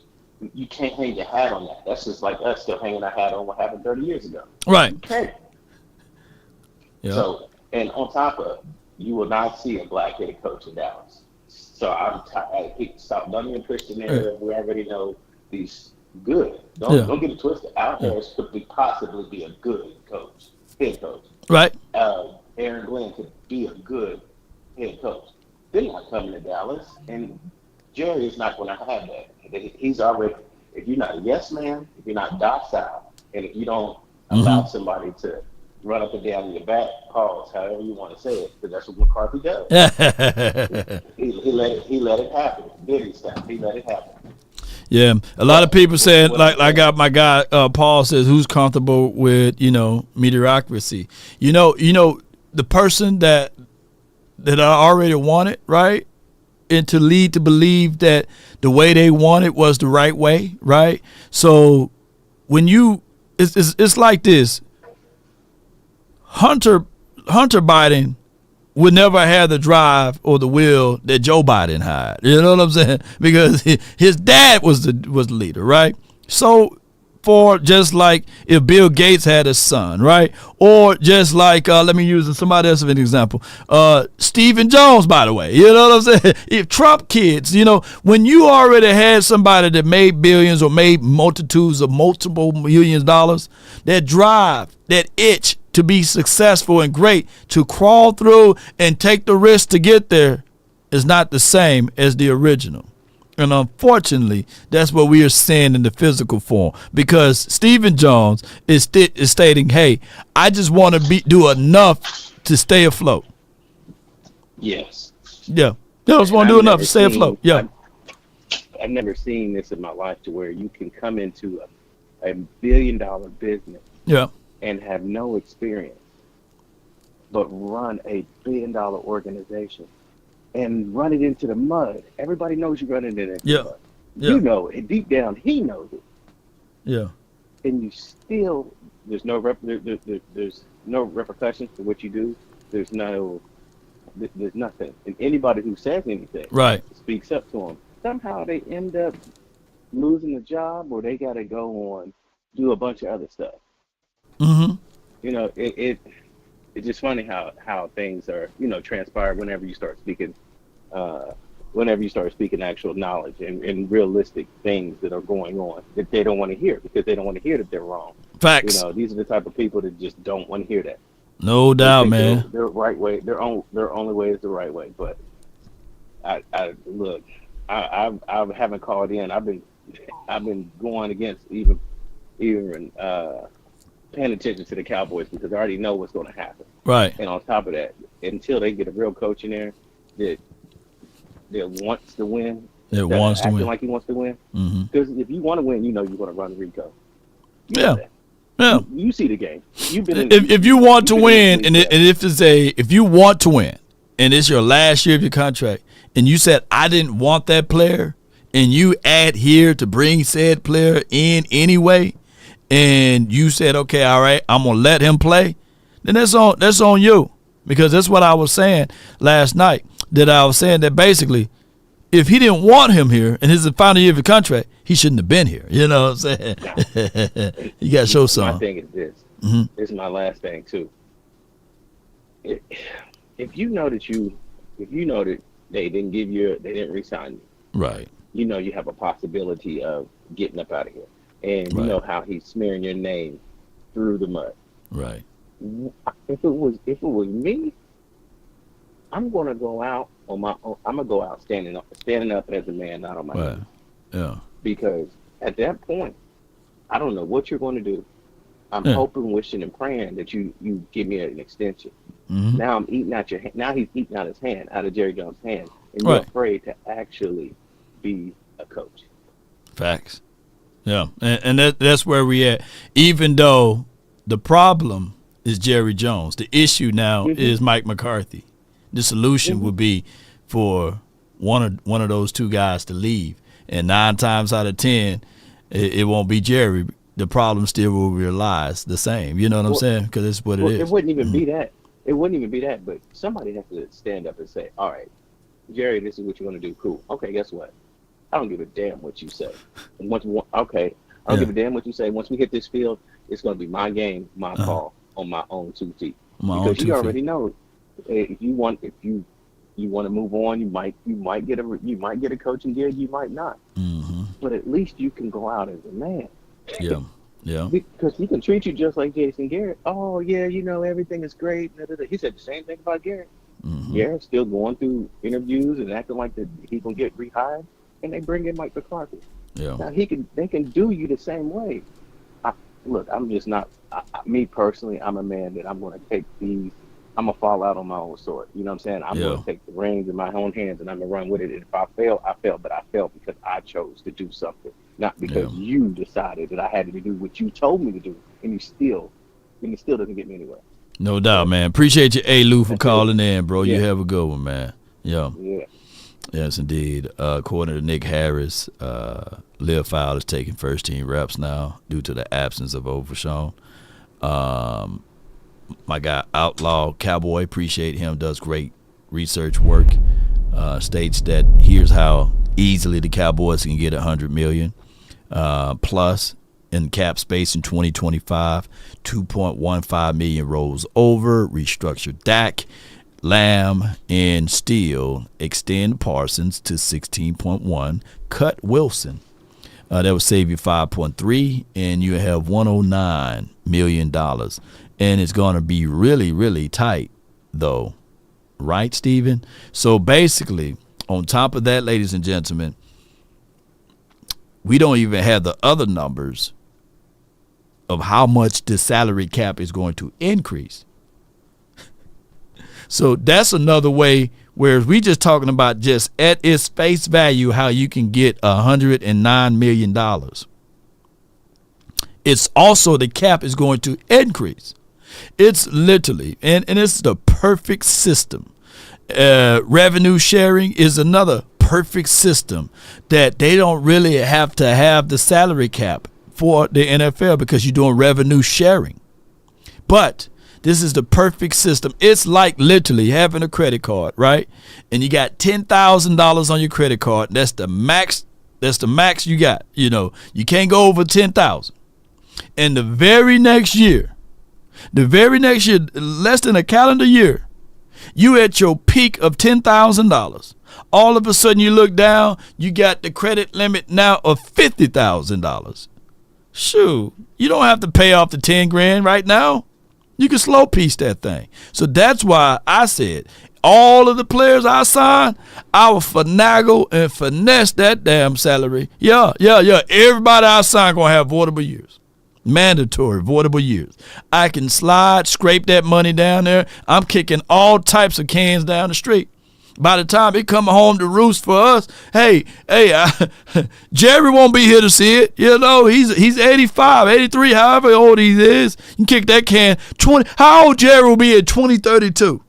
You can't hang your hat on that. That's just like us still hanging our hat on what happened 30 years ago. Right. You can't. Yeah. So, and on top of, you will not see a black head coach in Dallas. So I stop letting him push the narrative. We already know he's good. Don't get it twisted. Al Harris could possibly be a good coach, head coach. Right. Aaron Glenn could be a good head coach. They're not coming to Dallas, and Jerry is not going to have that. He's already, if you're not a yes man, if you're not docile, and if you don't allow somebody to run up and down in your back, pause, however you want to say it, because that's what McCarthy does. he let it happen. Diddy style. He let it happen. Yeah, a lot of people said, like I got my guy Paul says, who's comfortable with mediocrity? You know the person that I already wanted, right, and to lead to believe that the way they wanted was the right way, right? So when it's like this. Hunter Biden would never have the drive or the will that Joe Biden had. You know what I'm saying? Because his dad was the leader, right? So for just like if Bill Gates had a son, right? Or just like let me use somebody else as an example. Stephen Jones, by the way. You know what I'm saying? If Trump kids, when you already had somebody that made billions or made multitudes of multiple millions of dollars, that drive, that itch to be successful and great, to crawl through and take the risk to get there is not the same as the original. And unfortunately, that's what we are seeing in the physical form, because Stephen Jones is stating, hey, I just want to do enough to stay afloat. Yes. Yeah. I just want to do enough to stay afloat. Yeah. I've never seen this in my life to where you can come into a $1 billion business. Yeah. And have no experience, but run a $1 billion organization and run it into the mud. Everybody knows you're running it into the mud. You know it. Deep down, he knows it. Yeah. And you still, there's no repercussions for what you do. There's nothing. And anybody who says anything, speaks up to them, somehow they end up losing the job, or they got to go on, do a bunch of other stuff. Mm-hmm. It's just funny how things are, transpire whenever you start speaking actual knowledge and realistic things that are going on that they don't want to hear, because they don't want to hear that they're wrong. Facts. These are the type of people that just don't want to hear that. No doubt, man. Their right way, their only way is the right way. But I haven't called in. I've been going against even paying attention to the Cowboys, because I already know what's going to happen. Right. And on top of that, until they get a real coach in there that wants to win, acting like he wants to win. Because if you want to win, you're going to run Rico. Yeah. You see the game. You've been if you want to win, if you want to win, and it's your last year of your contract, and you said I didn't want that player, and you adhere to bring said player in anyway, and you said, okay, all right, I'm gonna let him play, then that's on you, because that's what I was saying last night. That I was saying that basically, if he didn't want him here and his final year of the contract, he shouldn't have been here. You know what I'm saying? You got to show something. My thing is this. This is my last thing too. If you know that they didn't re-sign you, right? You have a possibility of getting up out of here. And you know how he's smearing your name through the mud. Right. If it was me, I'm gonna go out on my own. I'm gonna go out standing up as a man, not on my knees. Yeah. Because at that point, I don't know what you're going to do. I'm hoping, wishing, and praying that you give me an extension. Mm-hmm. Now I'm eating out your hand. Now he's eating out his hand, out of Jerry Jones' hand, and you're afraid to actually be a coach. Facts. Yeah, and that's where we at. Even though the problem is Jerry Jones, the issue now is Mike McCarthy. The solution would be for one of those two guys to leave, and 9 times out of 10, it won't be Jerry. The problem still will realize the same. You know what I'm saying? Because it's what it is. It wouldn't even be that. It wouldn't even be that. But somebody has to stand up and say, all right, Jerry, this is what you want to do. Cool. Okay, guess what? I don't give a damn what you say. I don't give a damn what you say. Once we hit this field, it's going to be my game, my call on my own 2 feet. Because you already know if you want to move on, you might get a coaching gig, you might not. Mm-hmm. But at least you can go out as a man. Yeah. Because he can treat you just like Jason Garrett. Oh yeah, everything is great. He said the same thing about Garrett. Mm-hmm. Garrett's still going through interviews and acting like he gonna get rehired, and they bring in Mike McCarthy. Yeah. Now they can do you the same way. I'm just not. Me personally, I'm a man that I'm gonna take these. I'm gonna fall out on my own sword. You know what I'm saying? I'm gonna take the reins in my own hands and I'm gonna run with it. And if I fail, I fail. But I failed because I chose to do something, not because you decided that I had to do what you told me to do. And it still doesn't get me anywhere. No doubt, man. Appreciate you, Lou, for calling in, bro. You have a good one, man. Yeah. Yes, indeed. According to Nick Harris, Lil Fowler is taking first-team reps now due to the absence of Overshawn. My guy Outlaw Cowboy, appreciate him, does great research work. States that here's how easily the Cowboys can get $100 million plus in cap space in 2025. 2.15 million rolls over. Restructure Dak, Lamb, and still extend Parsons to 16.1. Cut Wilson. That would save you 5.3, and you have $109 million. And it's going to be really, really tight, though. Right, Steven? So basically, on top of that, ladies and gentlemen, we don't even have the other numbers of how much the salary cap is going to increase. So that's another way, whereas we just talking about just at its face value how you can get $109 million. It's also the cap is going to increase. It's literally, and it's the perfect system. Revenue sharing is another perfect system that they don't really have to have the salary cap for the NFL because you're doing revenue sharing. But this is the perfect system. It's like literally having a credit card, right? And you got $10,000 on your credit card. That's the max. That's the max you got. You can't go over 10,000. And the very next year, less than a calendar year, you at your peak of $10,000. All of a sudden you look down, you got the credit limit now of $50,000. Shoot, you don't have to pay off the 10 grand right now. You can slow piece that thing. So that's why I said all of the players I signed, I will finagle and finesse that damn salary. Yeah. Everybody I signed gonna have voidable years. Mandatory voidable years. I can scrape that money down there. I'm kicking all types of cans down the street. By the time it come home to roost for us, hey, Jerry won't be here to see it. He's 85, 83, however old he is. You can kick that can. How old Jerry will be in 2032?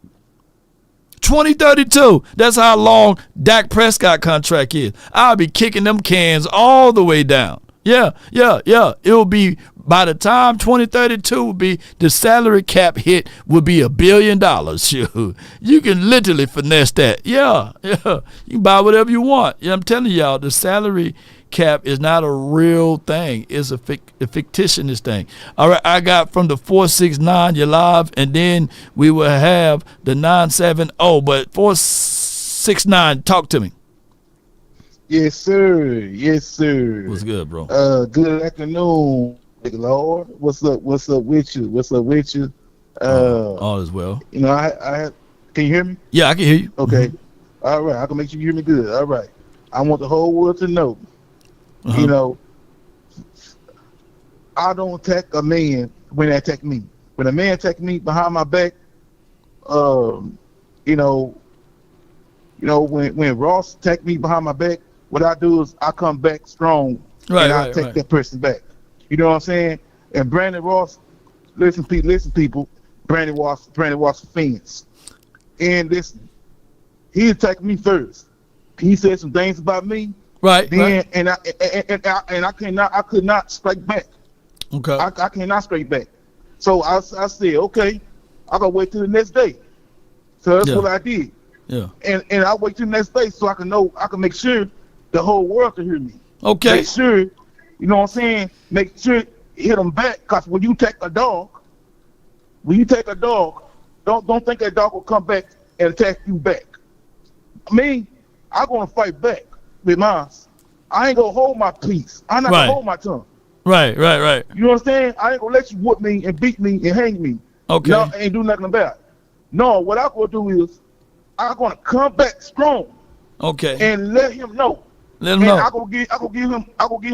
2032. That's how long Dak Prescott contract is. I'll be kicking them cans all the way down. Yeah. It'll be, by the time 2032 will be, the salary cap hit will be $1 billion. Shoot. You can literally finesse that. Yeah. You can buy whatever you want. I'm telling y'all, the salary cap is not a real thing. It's a fictitious thing. All right, I got from the 469, you're live, and then we will have the 970, but 469, talk to me. Yes, sir. What's good, bro? Good afternoon, big Lord. What's up with you? All is well. I can you hear me? Yeah, I can hear you. Okay. Mm-hmm. All right. I can make sure you hear me good. All right. I want the whole world to know. I don't attack a man when they attack me. When a man attack me behind my back, when Ross attack me behind my back, what I do is I come back strong and I take that person back. You know what I'm saying? And Brandon Ross, listen people, Brandon Ross fans. And listen, he attacked me first. He said some things about me. Right. And I could not strike back. Okay. I cannot strike back. So I said, okay, I gotta wait till the next day. So that's what I did. Yeah. And I wait till the next day so I can make sure the whole world can hear me. Okay. Make sure, you know what I'm saying? Make sure hit them back, because when you take a dog, don't think that dog will come back and attack you back. Me, I'm gonna fight back with mine. I ain't gonna hold my peace. I'm not gonna hold my tongue. Right. You understand? I ain't gonna let you whoop me and beat me and hang me. Okay. No, ain't do nothing about it. No, what I'm gonna do is I'm gonna come back strong. Okay. And let him know. I'm gonna give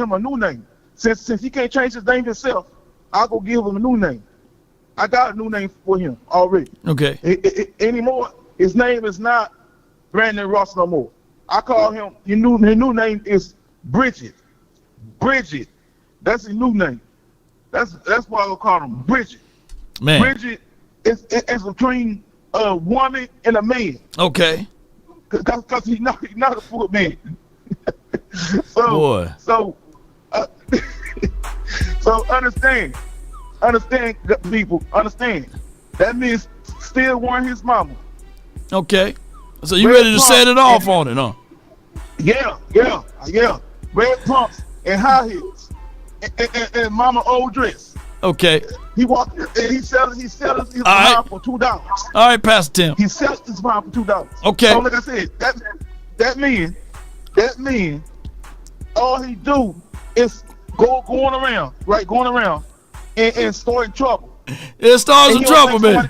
him a new name. Since he can't change his name himself, I'll go give him a new name. I got a new name for him already. Okay. Anymore, his name is not Brandon Ross no more. I call him, his new name is Bridget. Bridget. That's his new name. That's why I'll call him Bridget. Man. Bridget is between a woman and a man. Okay. Because he's not a full man. So understand, people, understand. That means still want his mama. Okay. So you ready to set it off on it, huh? Yeah. Red pumps and high heels and mama old dress. Okay. He walked and he sells his mom for $2. All right, Pastor Tim. He sells his mom for $2. Okay. So like I said, that man, all he do is going around and starting trouble. It starts some trouble, man.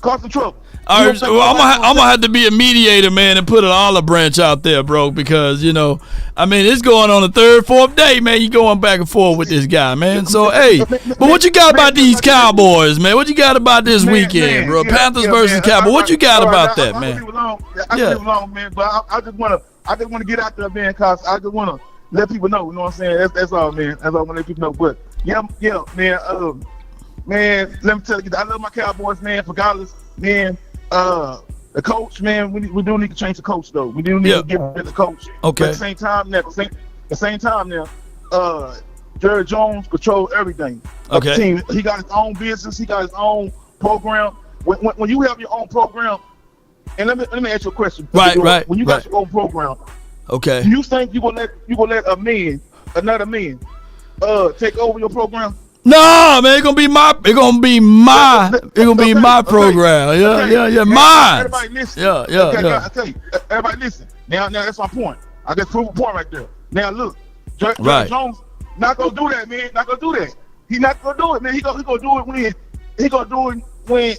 Causing trouble. All right, so I'm gonna have to be a mediator, man, and put an olive branch out there, bro, because it's going on the third, fourth day, man. You going back and forth with this guy, man. So hey, but what you got about these Cowboys, man? What you got about this weekend, bro? Panthers versus Cowboys. What you got about that, man? I can long, man, but I just wanna get out there, man, cause I just wanna let people know. You know what I'm saying? That's all, man. That's all I wanna let people know. But yeah, man. Man, let me tell you, I love my Cowboys, man. Regardless, man. The coach, man, we do need to change the coach, though. We do need to get rid of the coach. Okay. But at the same time now, Jerry Jones controls everything. Okay. The team. He got his own business. He got his own program. When you have your own program, and let me ask you a question. Right. When you got your own program, okay, do you think you gonna let another man, take over your program? No, man, it's gonna be my program. Yeah, mine. Everybody listen. Yeah. I tell you, everybody listen. Now that's my point. I just proved a point right there. Now look, Jerry Jones not gonna do that, man. Not gonna do that. He not gonna do it, man. He gonna do it when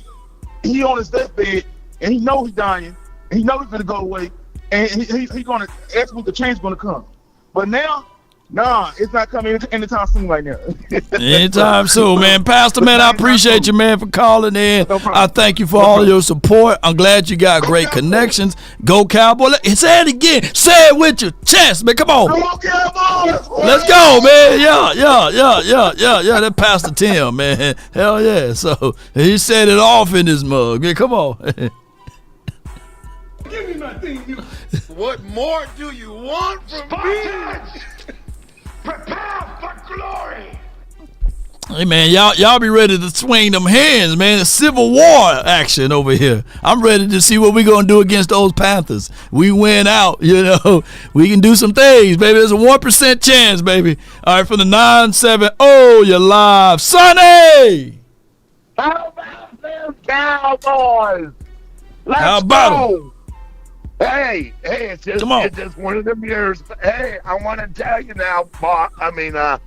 he on his deathbed and he know he's dying and he know he's gonna go away and he gonna ask when the change gonna come. But now. Nah, it's not coming anytime soon right now. Anytime soon, man. Pastor, man, I appreciate you, man, for calling in. No problem. I thank you for all your support. I'm glad you got great connections. Go Cowboys. Say it again. Say it with your chest, man. Come on. Go Cowboys. Let's go, man. Yeah. That Pastor Tim, man. Hell yeah. So he said it off in his mug. Man, come on. Give me my thing. What more do you want from me? Prepare for glory. Hey man, y'all be ready to swing them hands, man. It's Civil War action over here. I'm ready to see what we gonna do against those Panthers. We win out, we can do some things, baby. There's a 1% chance, baby. All right, from the 970, you're live, Sonny. How about them Cowboys? How about them? Hey, it's just one of them years. Hey, I want to tell you now,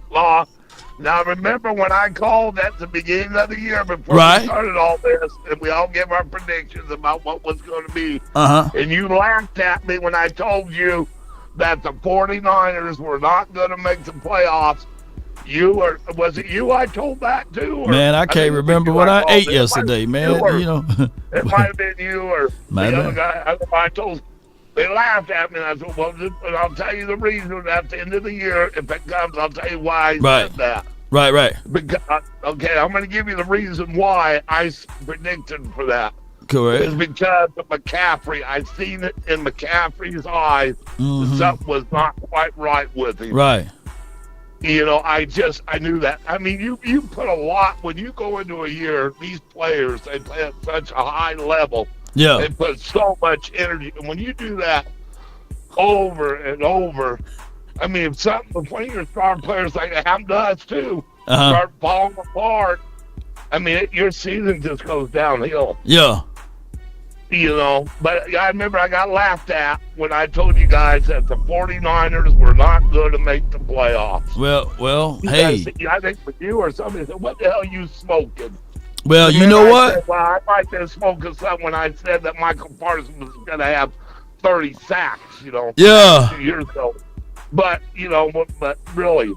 Law. Now, remember when I called at the beginning of the year before we started all this, and we all gave our predictions about what was going to be, and you laughed at me when I told you that the 49ers were not going to make the playoffs Was it you I told that to? Or Man, I can't remember what I ate yesterday, man. It might have been you or the other guy. I told. They laughed at me, and I said, well, I'll tell you the reason at the end of the year. If it comes, I'll tell you why I said that. Right. Because, okay, I'm going to give you the reason why I predicted for that. Correct. It's because of McCaffrey. I seen it in McCaffrey's eyes. Mm-hmm. Something was not quite right with him. Right. I knew that. I mean, you put a lot, when you go into a year, these players, they play at such a high level. Yeah. They put so much energy. And when you do that over and over, I mean, if one of your star players, like it happened to us too, start falling apart, I mean, your season just goes downhill. Yeah. But I remember I got laughed at when I told you guys that the 49ers were not going to make the playoffs. Well, hey. I think with you or somebody said, what the hell are you smoking? Well, you know what? Said, well, I might have smoking something when I said that Michael Parsons was going to have 30 sacks, Yeah. 2 years ago. But, but really,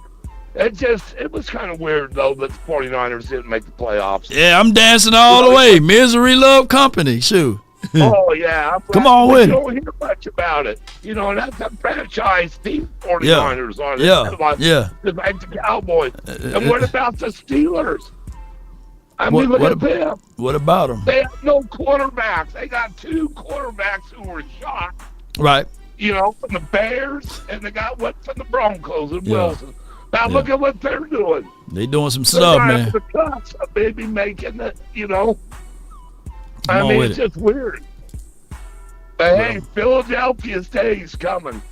it was kind of weird, though, that the 49ers didn't make the playoffs. Yeah, I'm dancing all the way. Misery love company. Shoot. Oh, yeah. Come on with it. You don't hear much about it. That's a franchise team, 49ers are. Yeah. Just like the Cowboys. And what about the Steelers? I mean, look at them. What about them? They have no quarterbacks. They got 2 quarterbacks who were shot. Right. From the Bears, and they got one from the Broncos and Wilson. Now look at what they're doing. They doing some stuff, man. The cuts of maybe making it, I mean, it's just weird. But hey, Philadelphia's day is coming.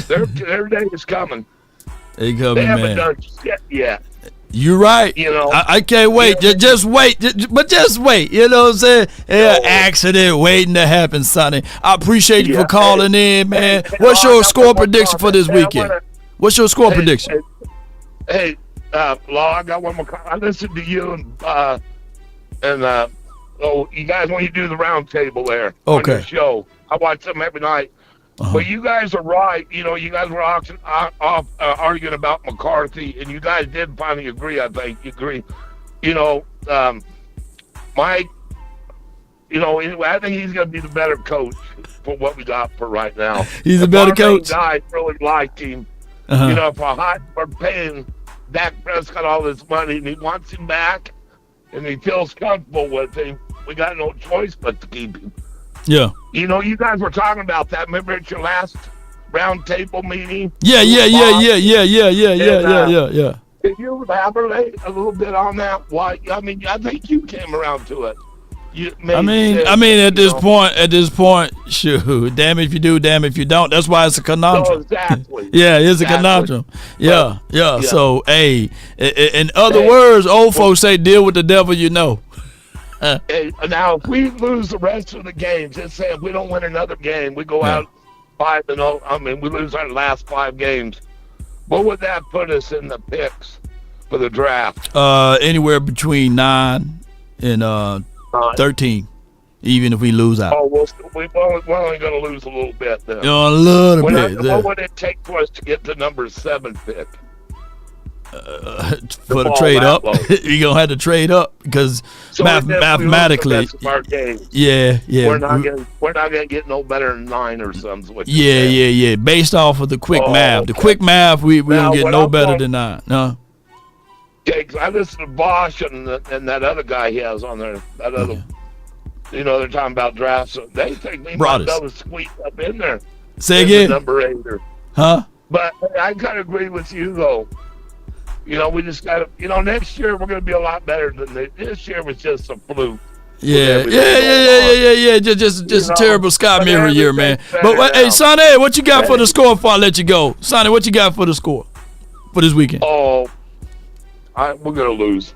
Their day is coming. They haven't done shit yet. You're right. I can't wait. Just wait. Just wait. You know what I'm saying? Accident waiting to happen, Sonny. I appreciate you for calling in, man. What's your score prediction for this weekend? What's your score prediction? Hey, Law, I got one more. I listened to you and you guys when you do the round table there on your show. I watch them every night. But you guys are right. You guys were arguing about McCarthy, and you guys did finally agree, I think. You agree. Mike, anyway, I think he's going to be the better coach for what we got for right now. He's a better coach. Guys really like him. For paying Dak Prescott all this money, and he wants him back, and he feels comfortable with him, we got no choice but to keep him. Yeah. You guys were talking about that. Remember at your last round table meeting? Yeah. Can you elaborate a little bit on that? Why? I mean, I think you came around to it. I mean, at this point, shoot, damn if you do, damn if you don't. That's why it's a conundrum. Exactly. It's a conundrum. Yeah. So, hey, in other words, old folks say, deal with the devil you know. Hey, now, if we lose the rest of the games, let's say if we don't win another game, we go out 5-0. I mean, we lose our last 5 games. What would that put us in the picks for the draft? Anywhere between 9 and 13, even if we lose out. Oh, we're only going to lose a little bit then. A little bit. What would it take for us to get the number 7 pick? For the trade up, you're gonna have to trade up because mathematically, we're not gonna get no better than 9 or something. Yeah. Based off of the quick math, we don't get no better than 9. No. Okay, I listen to Bosch and that other guy he has on there. That other, they're talking about drafts. So they think we might be able to squeeze up in there. Say again. Number 8. Huh? But I kind of agree with you though. We just got to, next year we're going to be a lot better than this year was just a fluke. Yeah. Just a terrible Scott Mirror year, man. But hey, Sonny, what you got for the score before I let you go? Sonny, what you got for the score for this weekend? Oh, we're going to lose.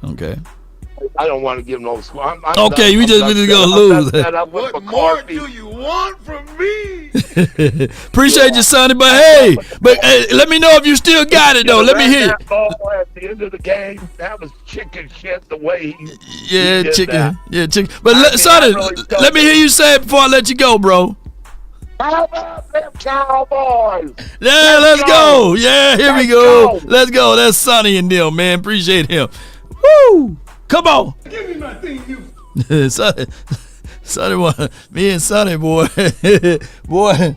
Okay. I don't want to give no score. Okay, we just going to lose. What more do you want from me? Appreciate you, Sonny, but hey, let me know if you still got it, though. Let me hear that ball at the end of the game, that was chicken shit the way he chicken. That. Yeah, chicken. But Sonny, let me hear you say it before I let you go, bro. How about them Cowboys? Yeah, let's go. Yeah, here we go. Let's go. That's Sonny and them, man. Appreciate him. Woo! Come on. Give me my thing, you. Sonny, me and Sonny, boy. Boy.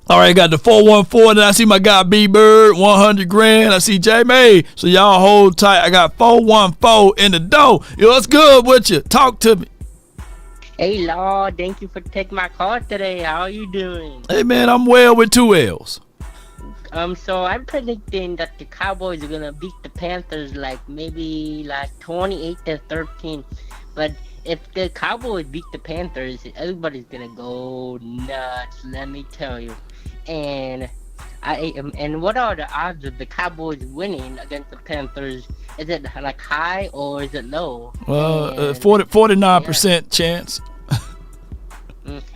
All right, got the 414, and I see my guy B-Bird, 100 grand. I see J-May. So y'all hold tight. I got 414 in the door. Yo, what's good with you? Talk to me. Hey, Lord, thank you for taking my call today. How are you doing? Hey, man, I'm well with 2 L's. So I'm predicting that the Cowboys are gonna beat the Panthers maybe 28-13. But if the Cowboys beat the Panthers, everybody's gonna go nuts. Let me tell you. And what are the odds of the Cowboys winning against the Panthers? Is it high or is it low? Well, 49% chance.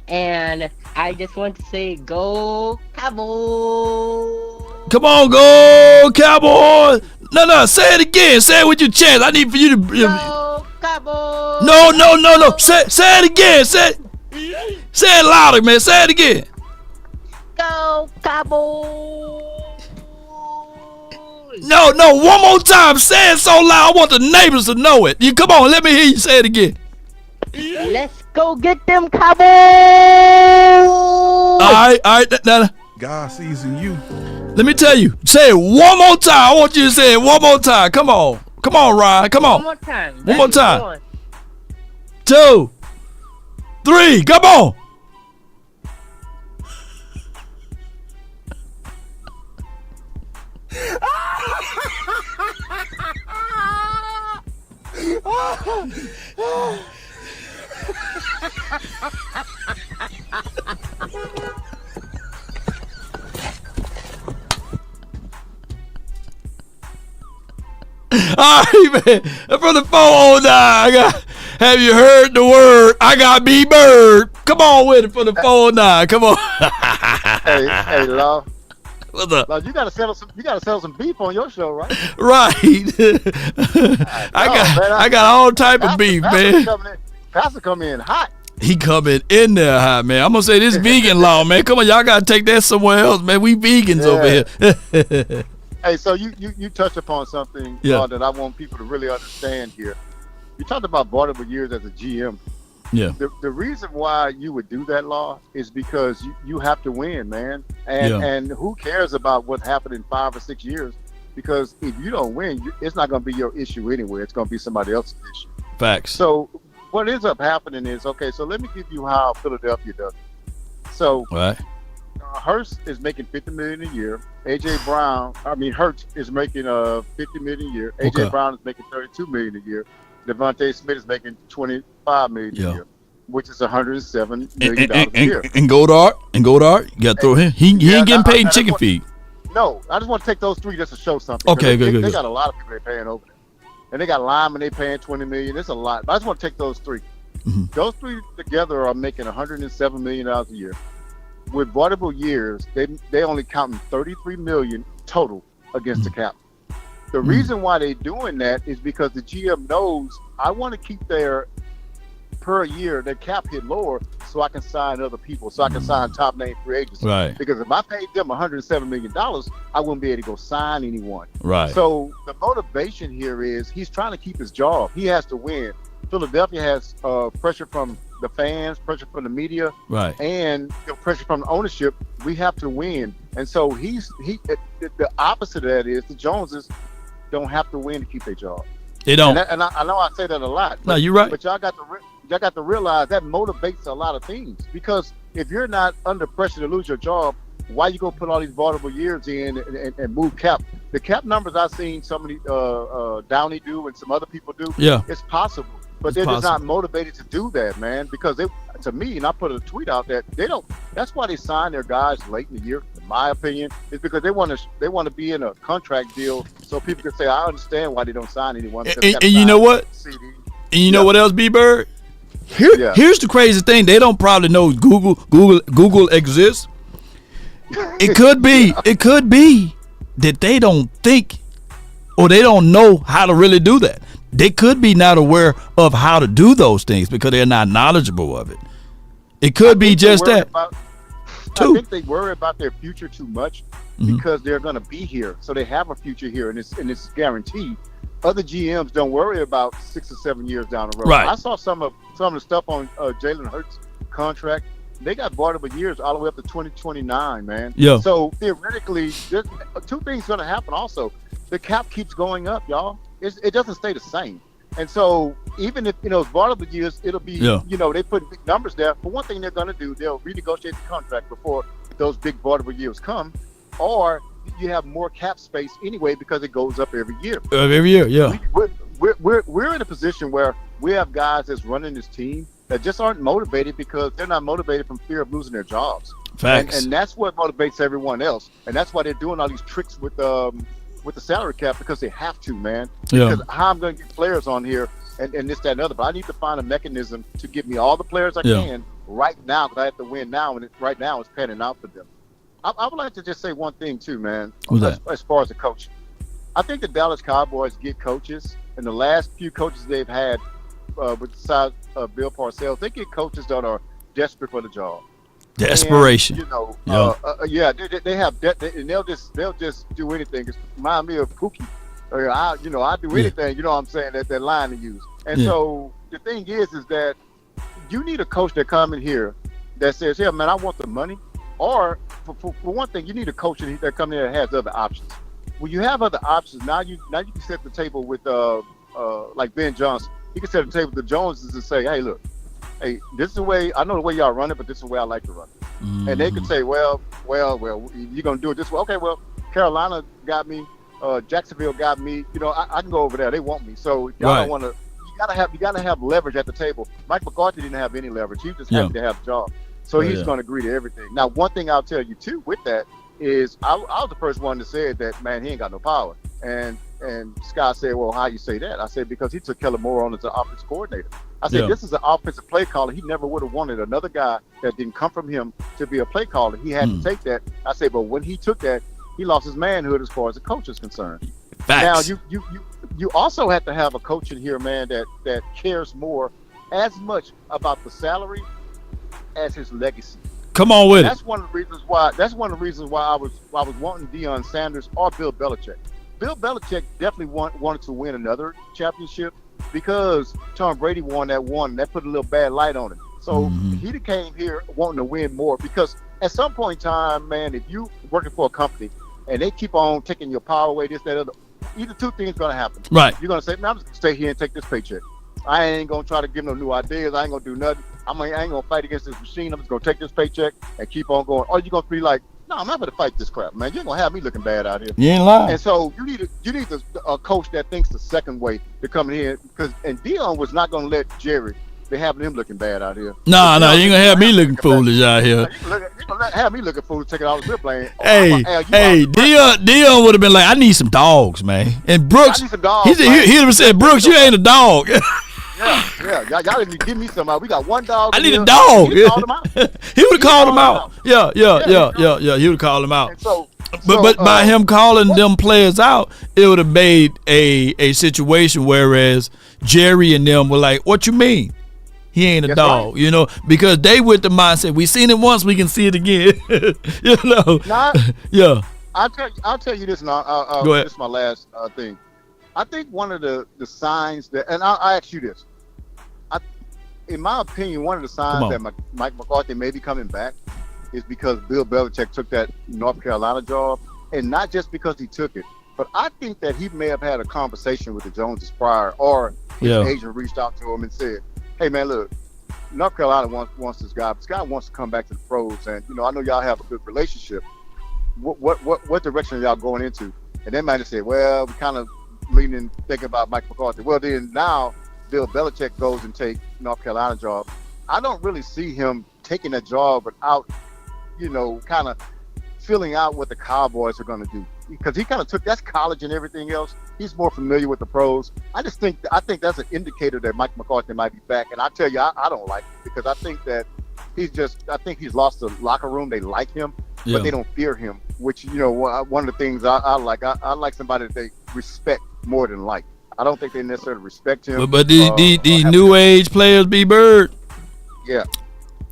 And I just want to say, go Cowboys! Come on, go Cowboys! No, say it again. Say it with your chest. I need for you to. Go Cowboys! No. Say it again. Say it louder, man. Say it again. Go Cowboys! No, one more time. Say it so loud. I want the neighbors to know it. You come on, let me hear you say it again. Let's go get them Cowboys! All right. Now, God sees in you. let me tell you. Say it one more time. I want you to say it one more time. Come on, Ryan. Come on. One more time. One more time. 2, 3. Come on. All right, man. From the 409, have you heard the word? I got B-Bird. Come on with it for the 409. Come on. Hey, Law. What's up? Law, you gotta settle some beef on your show, right? Right. I got all type of beef, man. Pastor come in hot. He coming in there hot, man. I'm gonna say this vegan law, man. Come on, y'all gotta take that somewhere else, man. We vegans over here. Hey, so you touched upon something that I want people to really understand here. You talked about valuable years as a GM. Yeah. The reason why you would do that, Law, is because you have to win, man. And who cares about what happened in 5 or 6 years? Because if you don't win, it's not going to be your issue anyway. It's going to be somebody else's issue. Facts. So what ends up happening is, okay, so let me give you how Philadelphia does it. So Hurts is making $50 million a year. Hurts is making $50 million a year. AJ Brown is making $32 million a year. Devontae Smith is making $25 million a year, which is $107 million a year. And Goddard, you got to throw him. He ain't getting paid chicken feed. No, I just want to take those 3 just to show something. Okay, good. They got a lot of people they're paying over there. And they got linemen they paying $20 million. It's a lot. But I just want to take those 3. Mm-hmm. Those 3 together are making $107 million a year. With valuable years, they only counting $33 million total against the cap. The reason why they're doing that is because the GM knows I want to keep their cap hit lower so I can sign other people, so I can sign top name free agents. Right. Because if I paid them $107 million, I wouldn't be able to go sign anyone. Right. So the motivation here is he's trying to keep his job. He has to win. Philadelphia has pressure from the fans, pressure from the media, right, and pressure from the ownership. We have to win, and so the opposite of that is the Joneses don't have to win to keep their job. They don't. And I know I say that a lot. No, you're right. But y'all got to realize that motivates a lot of things, because if you're not under pressure to lose your job, why you gonna put all these valuable years in and move cap? The cap numbers I've seen somebody Downey do and some other people do. Yeah, it's possible. But they're just not motivated to do that, man, because to me, and I put a tweet out that they don't. That's why they sign their guys late in the year, in my opinion, is because they want to be in a contract deal so people can say, I understand why they don't sign anyone. And you know what? CD. And you know what else, B-Bird? Here's the crazy thing. They don't probably know Google exists. It could be that they don't think or they don't know how to really do that. They could be not aware of how to do those things because they're not knowledgeable of it. It could be just that. I think they worry about their future too much because they're going to be here, so they have a future here, and it's guaranteed. Other GMs don't worry about 6 or 7 years down the road. Right. I saw some of the stuff on Jalen Hurts' contract. They got bartable years all the way up to 2029, man. Yeah. So theoretically, there's two things going to happen. Also, the cap keeps going up, y'all. It doesn't stay the same. And so even if, bartable years, it'll be, they put big numbers there. For one thing they're going to do, they'll renegotiate the contract before those big bartable years come. Or you have more cap space anyway because it goes up every year. Every year, yeah. We're in a position where we have guys that's running this team that just aren't motivated because they're not motivated from fear of losing their jobs. Facts. And that's what motivates everyone else. And that's why they're doing all these tricks with the salary cap because they have to, man. Yeah. Because how I'm going to get players on here and this, that, and other. But I need to find a mechanism to get me all the players I can right now because I have to win now, and right now it's panning out for them. I would like to just say one thing too, man. As far as the coach, I think the Dallas Cowboys get coaches, and the last few coaches they've had, besides Bill Parcells, they get coaches that are desperate for the job. Desperation. And, they have and they'll just do anything. It reminds me of Pookie. I do anything. You know what I'm saying? That line to use. And so the thing is that you need a coach that come in here that says, "Yeah, man, I want the money." Or for one thing, you need a coach that comes in that has other options. When you have other options, now you can set the table with like Ben Johnson. He can set the table with the Joneses and say, "Hey, look, this is the way I know the way y'all run it, but this is the way I like to run it." And they could say, well, you're gonna do it this way. Okay, well, Carolina got me, Jacksonville got me. I can go over there. They want me, so y'all don't want to. You gotta have leverage at the table. Mike McCarthy didn't have any leverage. He was just happy to have a job. So he's going to agree to everything. Now, one thing I'll tell you too with that is I was the first one to say that, man, he ain't got no power. And Scott said, well, how you say that? I said, because he took Kellen Moore on as an offensive coordinator. I said, this is an offensive play caller. He never would have wanted another guy that didn't come from him to be a play caller. He had to take that. I said, but when he took that, he lost his manhood as far as the coach is concerned. Facts. Now, you also have to have a coach in here, man, that cares more as much about the salary as his legacy. Come on with That's one of the reasons why I was wanting Deion Sanders or Bill Belichick. Bill Belichick definitely wanted to win another championship because Tom Brady won that one, and that put a little bad light on it. So he came here wanting to win more because at some point in time, man, if you working for a company and they keep on taking your power away, this, that, other, either two things going to happen. Right. You're going to say, man, I'm just going to stay here and take this paycheck. I ain't going to try to give no new ideas. I ain't going to do nothing. I ain't going to fight against this machine. I'm just going to take this paycheck and keep on going. Or you're going to be like, no, I'm not going to fight this crap, man. You ain't going to have me looking bad out here. You ain't lying. And so you need a coach that thinks the second way to come in here. And Deion was not going to let Jerry be having him looking bad out here. No, you ain't going to have me looking foolish out here. You're going to have me looking foolish, taking all the zip lane. Deion would have been like, I need some dogs, man. And Brooks, he'd have said, Brooks, you ain't a dog. Yeah. Y'all didn't give me some. We got one dog. I need a dog. He would have called him out. Yeah. He would have called him out. But by him calling them players out, it would have made a situation whereas Jerry and them were like, what you mean? He ain't a dog, right. because they with the mindset, we seen it once, we can see it again. Yeah. I'll tell you this now. Go ahead. This is my last thing. I think one of the signs that, and I'll ask you this. In my opinion, one of the signs that Mike McCarthy may be coming back is because Bill Belichick took that North Carolina job, and not just because he took it, but I think that he may have had a conversation with the Joneses prior, or his agent reached out to him and said, hey, man, look, North Carolina wants this guy. This guy wants to come back to the pros, and I know y'all have a good relationship. What direction are y'all going into? And they might have said, well, we kind of leaning, thinking about Mike McCarthy. Well, then now Bill Belichick goes and take North Carolina job. I don't really see him taking that job without, kind of filling out what the Cowboys are going to do, because he kind of took that's college and everything else. He's more familiar with the pros. I think that's an indicator that Mike McCarthy might be back. And I tell you, I don't like it because I think that he's lost the locker room. They like him, but they don't fear him. Which one of the things I like. I like somebody that they respect more than like. I don't think they necessarily respect him. But these new age players, B Bird. Yeah.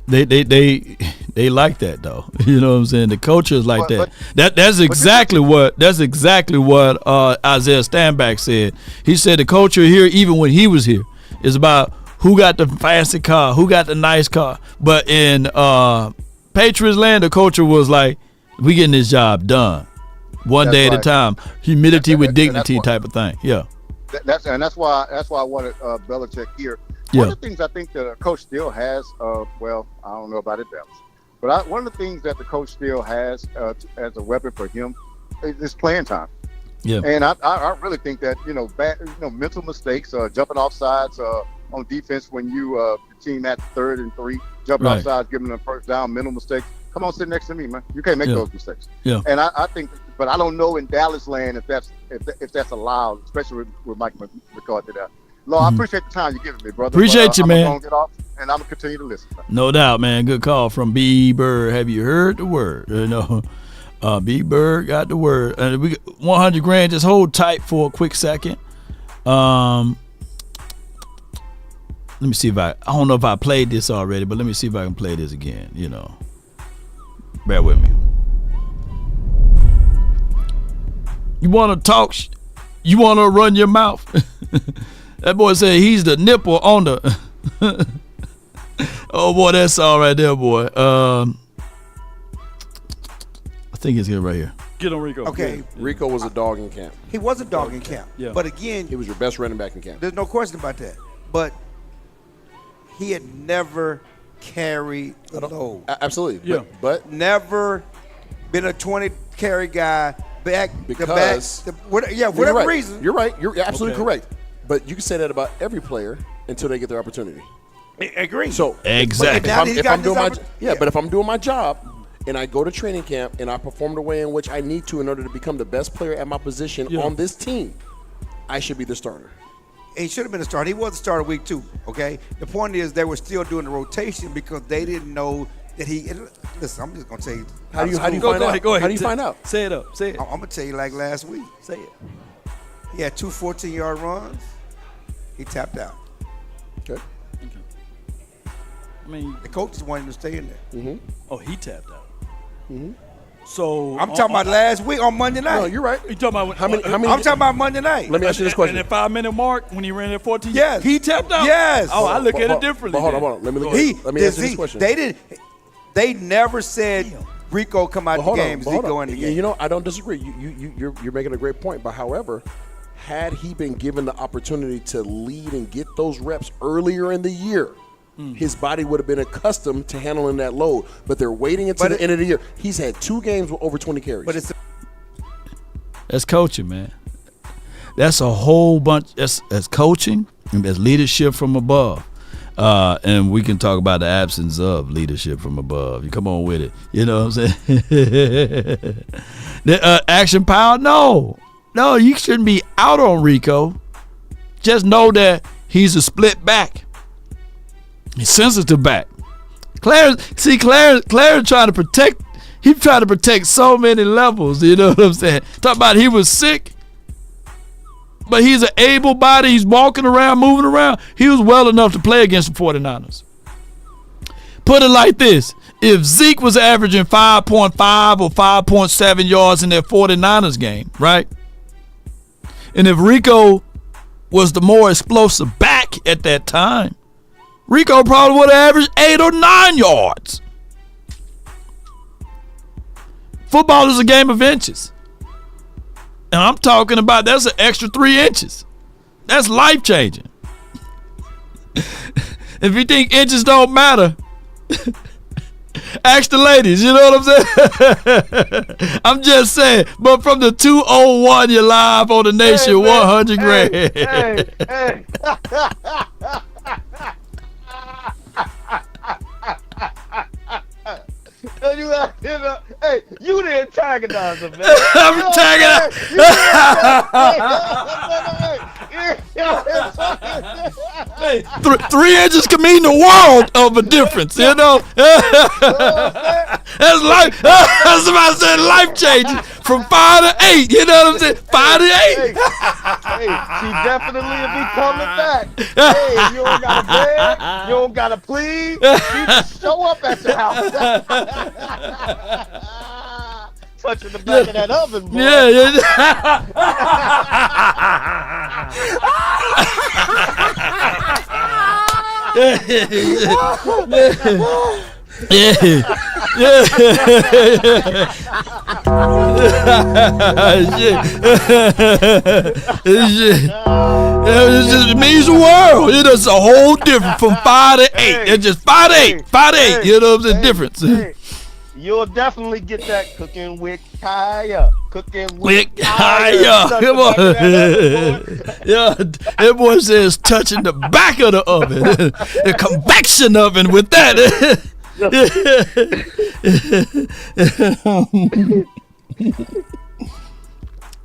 They like that though. You know what I'm saying? The coaches like that's exactly what Isaiah Stanback said. He said the culture here, even when he was here, is about who got the fancy car, who got the nice car. But in Patriots land, the culture was like, we getting this job done one day at a time. Humility with dignity type of thing. Yeah. That's why I wanted Belichick here. One of the things I think that a coach still has, well, I don't know about it, Dallas, but one of the things that the coach still has as a weapon for him is playing time. Yeah. And I really think that mental mistakes, jumping off sides on defense when the team at 3rd and 3, jumping off sides, giving them first down, mental mistakes. Come on, sit next to me, man. You can't make those mistakes. Yeah. And I think, but I don't know in Dallas land if that's allowed, especially with Mike McCarthy there. Law, I appreciate the time you're giving me, brother. Appreciate you, man. I'm going to get off, and I'm going to continue to listen. No doubt, man. Good call from B. Bird. Have you heard the word? B. Bird got the word. And we got $100,000. Just hold tight for a quick second. Let me see if I don't know if I played this already, but let me see if I can play this again. Bear with me. You want to talk? You want to run your mouth? That boy said he's the nipple on the. Oh boy, that's all right there, boy. I think it's here right here. Get on Rico. Okay. Yeah. Rico was a dog in camp. He was a dog in camp. Yeah. But again, he was your best running back in camp. There's no question about that. But he had never carried the load. Absolutely. Yeah. But never been a 20 carry guy because whatever right. reason. You're right. You're absolutely correct. But you can say that about every player until they get their opportunity. I agree. So exactly. If I'm doing my job and I go to training camp and I perform the way in which I need to in order to become the best player at my position on this team, I should be the starter. He should have been a starter. He was a starter week 2. Okay. The point is they were still doing the rotation because they didn't know that he. Listen, I'm just gonna tell you. How do you find out? Go ahead. How do you find out? Say it up. Say it. I'm gonna tell you like last week. Say it. He had 2 14-yard runs. He tapped out. Okay. I mean, the coaches wanted him to stay in there. Mm-hmm. Oh, he tapped out. Mm-hmm. So I'm talking about last week on Monday night. No, you're right. You talking about how many? I'm talking about Monday night. Let me ask you this question. And the 5-minute mark when he ran at 14. Yes. He tapped out. Yes. Oh, I look at it differently. But hold on. Let me ask you this question. They never said Rico come out the game. Zeke go in the game. I don't disagree. You're making a great point. But however, had he been given the opportunity to lead and get those reps earlier in the year, his body would have been accustomed to handling that load. But they're waiting until the end of the year. He's had 2 games with over 20 carries. But that's coaching, man. That's a whole bunch. That's coaching and that's leadership from above. And we can talk about the absence of leadership from above. You come on with it. You know what I'm saying? The action power? No, you shouldn't be out on Rico. Just know that he's a split back. He's sensitive back. Clarence trying to protect. He's trying to protect so many levels. You know what I'm saying? Talk about he was sick. But he's an able body. He's walking around, moving around. He was well enough to play against the 49ers. Put it like this. If Zeke was averaging 5.5 or 5.7 yards in that 49ers game, right? And if Rico was the more explosive back at that time, Rico probably would have averaged 8 or 9 yards. Football is a game of inches. And I'm talking about that's an extra 3 inches. That's life-changing. If you think inches don't matter, ask the ladies, you know what I'm saying? I'm just saying. But from the 201, you're live on the Nation 100 grand. Hey. Hey, you the antagonizer, man. I'm tagging Hey, 3 inches can mean the world of a difference, you know? That's life. That's what I said, life changing. from 5 to 8. You know what I'm saying? 5 to 8. Hey, she definitely will be coming back. Hey, you don't gotta beg, you don't gotta plead. She just show up at your house. Touching the back of that oven, boy. Yeah. It means the world. It is a whole different from 5 to 8. It's just 5 to 8. 5 to 8. You know the difference. You'll definitely get that cooking with Kaya. Cooking with Kaya. Come on. Yeah, that boy says touching the back of the oven. The convection oven with that.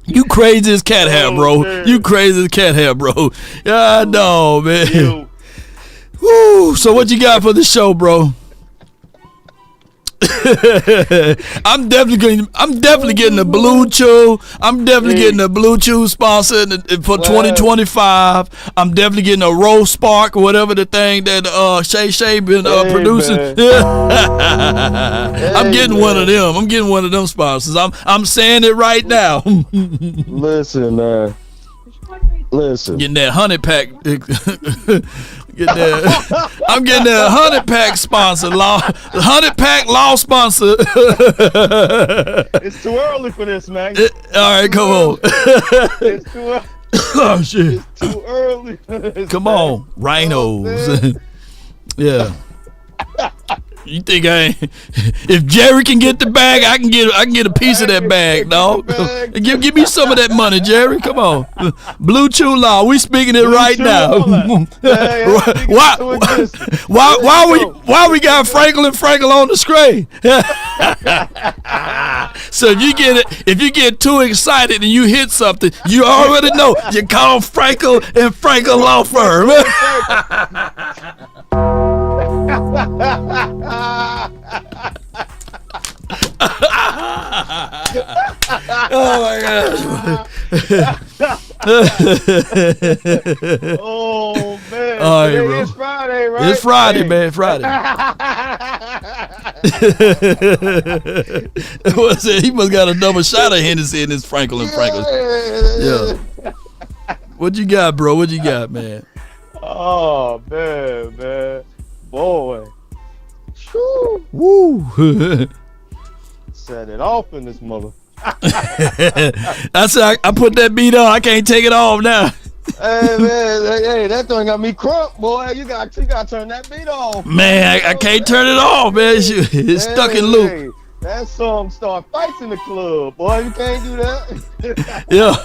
You crazy as cat hair, bro. You crazy as cat hair, bro. Yeah, I know, man. Woo. So what you got for the show, bro? I'm definitely getting a Blue Chew. I'm definitely getting a Blue Chew sponsor for 2025. I'm definitely getting a Rose Spark, whatever the thing that Shay been producing. I'm getting one of them. I'm getting one of them sponsors. I'm saying it right now. Listen, man. Listen. Getting that 100 pack. I'm getting that 100 pack sponsor, 100 pack law sponsor. It's too early for this, man. All right, come on. It's too early. Oh shit! It's too early for this. Come on, rhinos. Yeah. You think if Jerry can get the bag, I can get a piece of that bag, dog. Give me some of that money, Jerry. Come on. Blue Chew Law, we speaking it right now. Why we got Frenkel on the screen? So if you get too excited and you hit something, you already know. You call Frenkel and Frenkel Law Firm. Oh my gosh. Oh man. All right, bro. It's Friday, right? It's Friday, man. Friday. What's it? He must got a double shot of Hennessy in his Frenkel and Frenkel. Yeah. What you got, bro? What you got, man? Oh man. Boy. Woo. Set it off in this mother. I said I put that beat on. I can't take it off now. Hey man, hey, that thing got me crunk, boy. You got to turn that beat off. Man, I can't turn it off, man. It's stuck in loop. Hey, that song start fights in the club, boy. You can't do that. Yeah.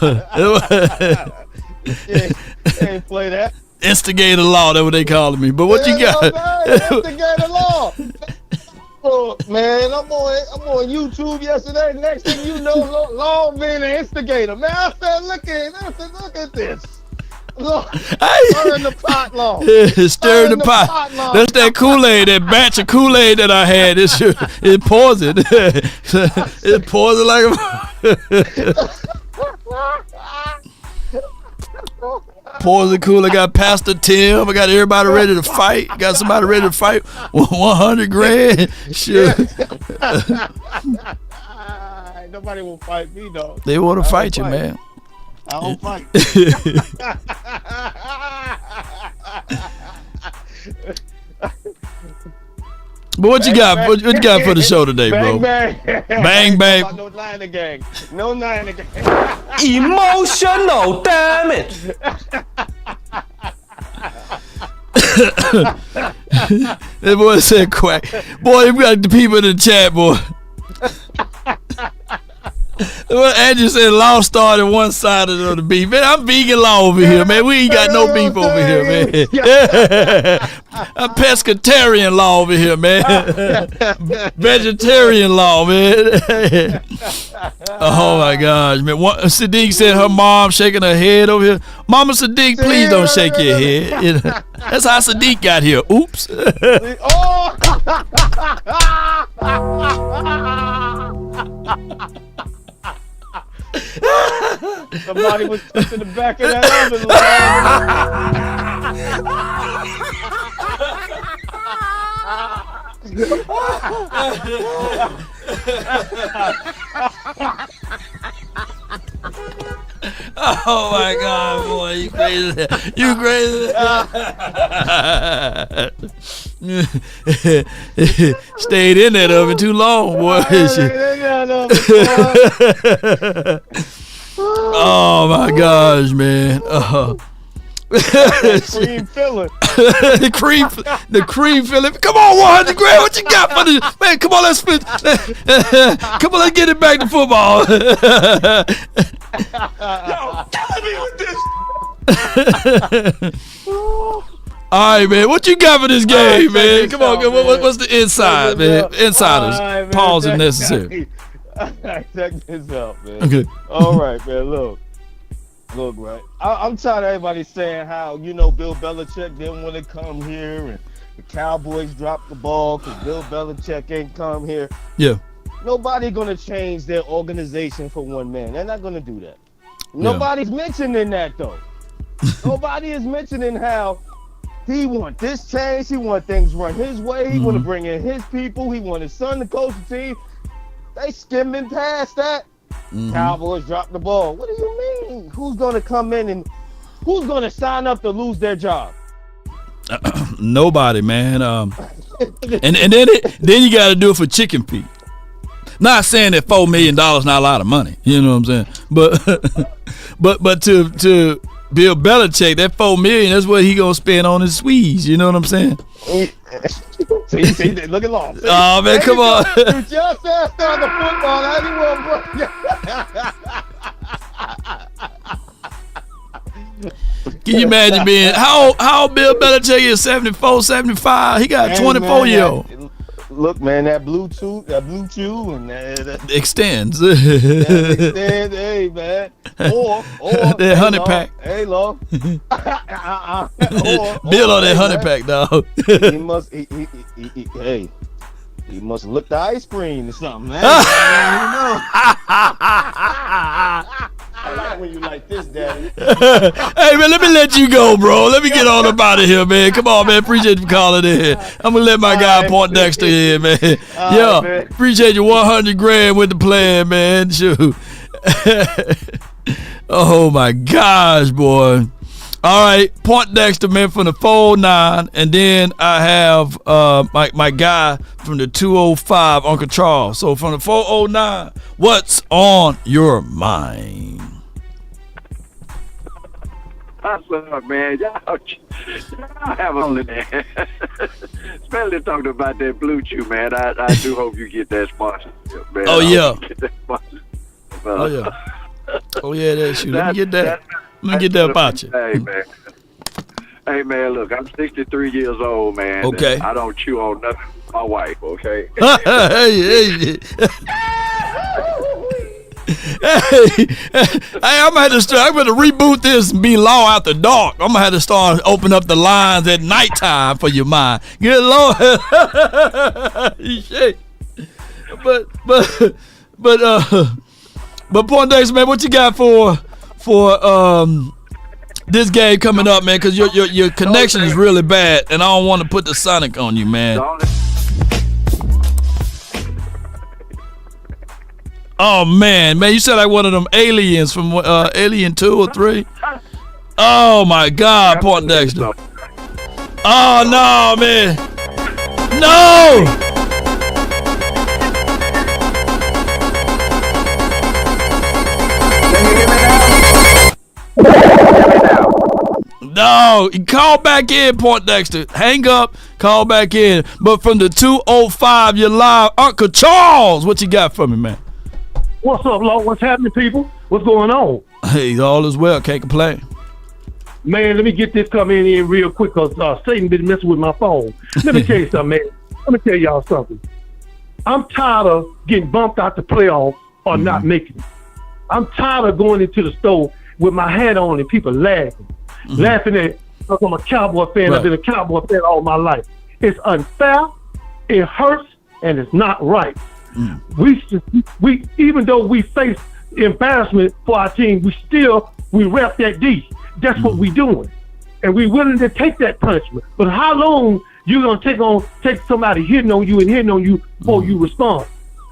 Can't play that. Instigator law, that's what they calling me. But what you got? Instigator law. Oh, man, I'm on YouTube yesterday. Next thing you know, Law being an instigator. Man, I said, look at this. Stirring the pot, Law. Stirring the pot. That's that Kool-Aid, that batch of Kool-Aid that I had. It poison. It poison like a... Poison Cool. I got Pastor Tim. I got everybody ready to fight. Got somebody ready to fight. 100 grand. Sure. Nobody will fight me though. They want to fight you, man. I don't fight. But what you got? What you got for the show today, bro? Bang. Bang. No Niner gang. No Niner gang. Emotional damage. That boy said quack. Boy, we got the people in the chat, boy. Andrew said law started one side of the beef. Man, I'm vegan law over here, man. We ain't got no beef over here, man. I'm pescatarian law over here, man. Vegetarian law, man. Oh my gosh, man. Sadiq said her mom shaking her head over here. Mama Sadiq, please don't shake your head. That's how Sadiq got here. Oops. Somebody was touching the back of that Oh my God, boy, you crazy! You crazy! Stayed in that oven too long, boy. Oh my gosh, man! cream filling. the cream filling. Come on, 100 grand. What you got for this? Man, come on, let's split. Come on, let's get it back to football. Yo, killing me with this. All right, man. What you got for this game, man? Come on, what's the inside, man? Insiders. Right, man. Pause if necessary. Check this out, man. Okay. All right, man. Look, right. I'm tired of everybody saying how, Bill Belichick didn't want to come here and the Cowboys dropped the ball because Bill Belichick ain't come here. Yeah. Nobody gonna change their organization for one man. They're not gonna do that. Nobody's mentioning that though. Nobody is mentioning how he want this change. He want things run his way. He want to bring in his people. He want his son to coach the team. They skimming past that. Cowboys dropped the ball. What do you mean? Who's gonna come in and who's gonna sign up to lose their job? Nobody, man. And then you got to do it for chicken feet. Not saying that $4 million not a lot of money, you know what I'm saying? But to Bill Belichick, that $4 million, that's what he gonna spend on his Swedes. You know what I'm saying? See, look at long. Oh man, come on. You just asked on the football. Can you imagine being how old Bill Belichick is? 74, 75. He got a 24-year-old. Look, man, that blue chew, and that extends. extends, hey, man. Or that 100 pack. Hey, Lord. Bill on that 100 pack, dog. He must look the ice cream or something, man. I like when you like this, Daddy. Hey, man, let me let you go, bro. Let me get on up out of here, man. Come on, man. Appreciate you calling in. I'm going to let my guy Point Dexter in, man. Yeah, man. Appreciate you 100 grand with the plan, man. Shoot. Oh, my gosh, boy. All right, Point Dexter, man, from the 409, and then I have my guy from the 205, Uncle Charles. So from the 409, what's on your mind? What's up, man? Y'all have only man. Especially talking about that Blue Chew, man. I do hope you get that sponsorship, man. Oh, yeah. Get that sponsorship. Oh, yeah. Oh, yeah, that's you. Let me get that. Let me get that about you. Hey, man. Hey, man, look, I'm 63 years old, man. Okay. I don't chew on nothing with my wife, okay? Hey. I'm gonna have to reboot this and be law after dark. I'm gonna have to start open up the lines at nighttime for your mind. Good Lord. Shit. But Point Dexter, man, what you got for this game coming up, man? Because your connection is really bad, and I don't want to put the Sonic on you, man. Oh man, you said like one of them aliens from Alien 2 or 3. Oh my God, Point Dexter. Oh no, man. No. No, call back in, Point Dexter. Hang up, call back in. But from the 205, you're live. Uncle Charles, what you got for me, man? What's up, Lord? What's happening, people? What's going on? Hey, all is well. Can't complain. Man, let me get this coming in real quick because Satan been messing with my phone. Let me tell you something, man. Let me tell y'all something. I'm tired of getting bumped out the playoffs or not making it. I'm tired of going into the store with my hat on and people laughing. Laughing at, because I'm a Cowboy fan. Right. I've been a Cowboy fan all my life. It's unfair, it hurts, and it's not right. We even though we face embarrassment for our team, we rep that D. That's what we doing. And we willing to take that punishment. But how long you gonna take somebody hitting on you before you respond?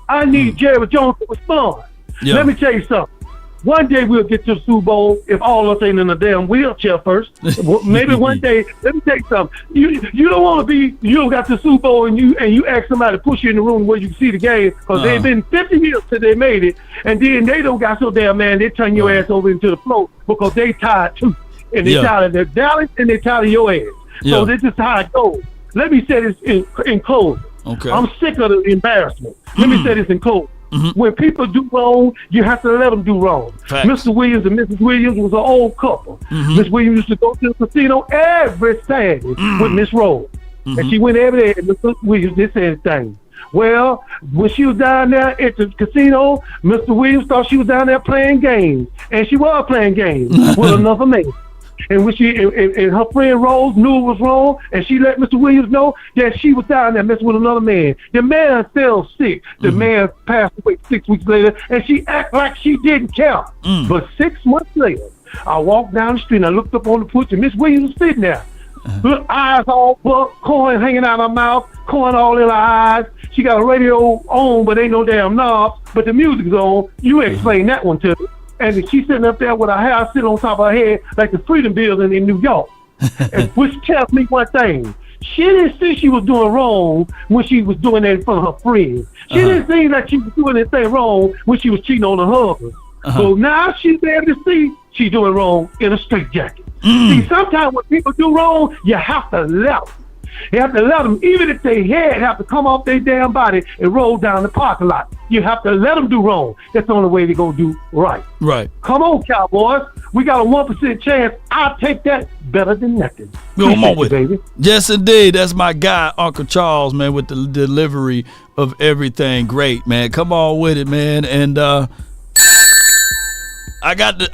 I need Jerry Jones to respond. Yeah. Let me tell you something. One day we'll get to the Super Bowl if all of us ain't in a damn wheelchair first. Maybe one day. Let me tell you something. You don't want to be. You don't got to the Super Bowl and you ask somebody to push you in the room where you can see the game because they've been 50 years since they made it, and then they don't got so damn man. They turn your ass over into the floor because they tired too, and they tired of their Dallas and they tired of your ass. So this is how it goes. Let me say this in closing. Okay. I'm sick of the embarrassment. Let me say this in closing. When people do wrong, you have to let them do wrong. Facts. Mr. Williams and Mrs. Williams was an old couple. Miss Williams used to go to the casino every Saturday with Miss Rose. And she went every day, and Mr. Williams did the same thing. Well, when she was down there at the casino, Mr. Williams thought she was down there playing games. And she was playing games with another man. And when and her friend Rose knew it was wrong, and she let Mr. Williams know that she was down there messing with another man. The man fell sick. The man passed away 6 weeks later, and she acted like she didn't care. But 6 months later, I walked down the street and I looked up on the porch, and Miss Williams was sitting there. Her eyes all bucked, coin hanging out of her mouth, coin all in her eyes. She got a radio on, but ain't no damn knobs, but the music's on. You explain that one to me. And she's sitting up there with her hair sitting on top of her head like the Freedom Building in New York. And which tells me one thing. She didn't see she was doing wrong when she was doing that in front of her friends. She didn't see that she was doing anything wrong when she was cheating on her husband. So now she's able to see she's doing wrong in a straitjacket. See, sometimes when people do wrong, you have to let them. You have to let them, even if their head have to come off their damn body and roll down the parking lot. You have to let them do wrong. That's the only way they're going to do right. Right. Come on, Cowboys. We got a 1% chance. I'll take that better than nothing. Come on with it, baby. Yes, indeed. That's my guy, Uncle Charles, man, with the delivery of everything. Great, man. Come on with it, man. And I got my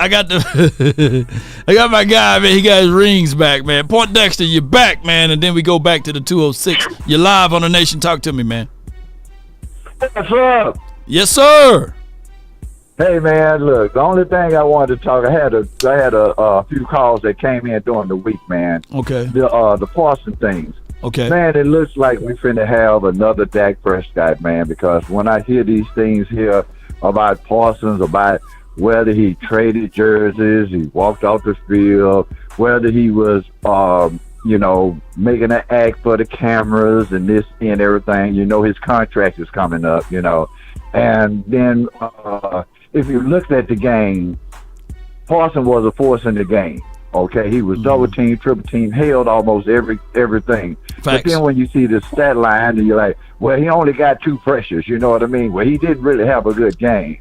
guy, man. He got his rings back, man. Point Dexter, you're back, man. And then we go back to the 206. You're live on the Nation. Talk to me, man. What's up? Yes, sir. Hey, man. Look, the only thing I wanted to talk, I had a few calls that came in during the week, man. Okay. The Parson things. Okay. Man, it looks like we finna have another Dak Prescott, man. Because when I hear these things here about Parsons, about whether he traded jerseys, he walked off the field, whether he was, making an act for the cameras and this and everything. His contract is coming up, And then if you looked at the game, Parson was a force in the game. Okay, he was double team, triple team, held almost everything. Facts. But then when you see the stat line, and you're like, well, he only got 2 pressures. You know what I mean? Well, he didn't really have a good game.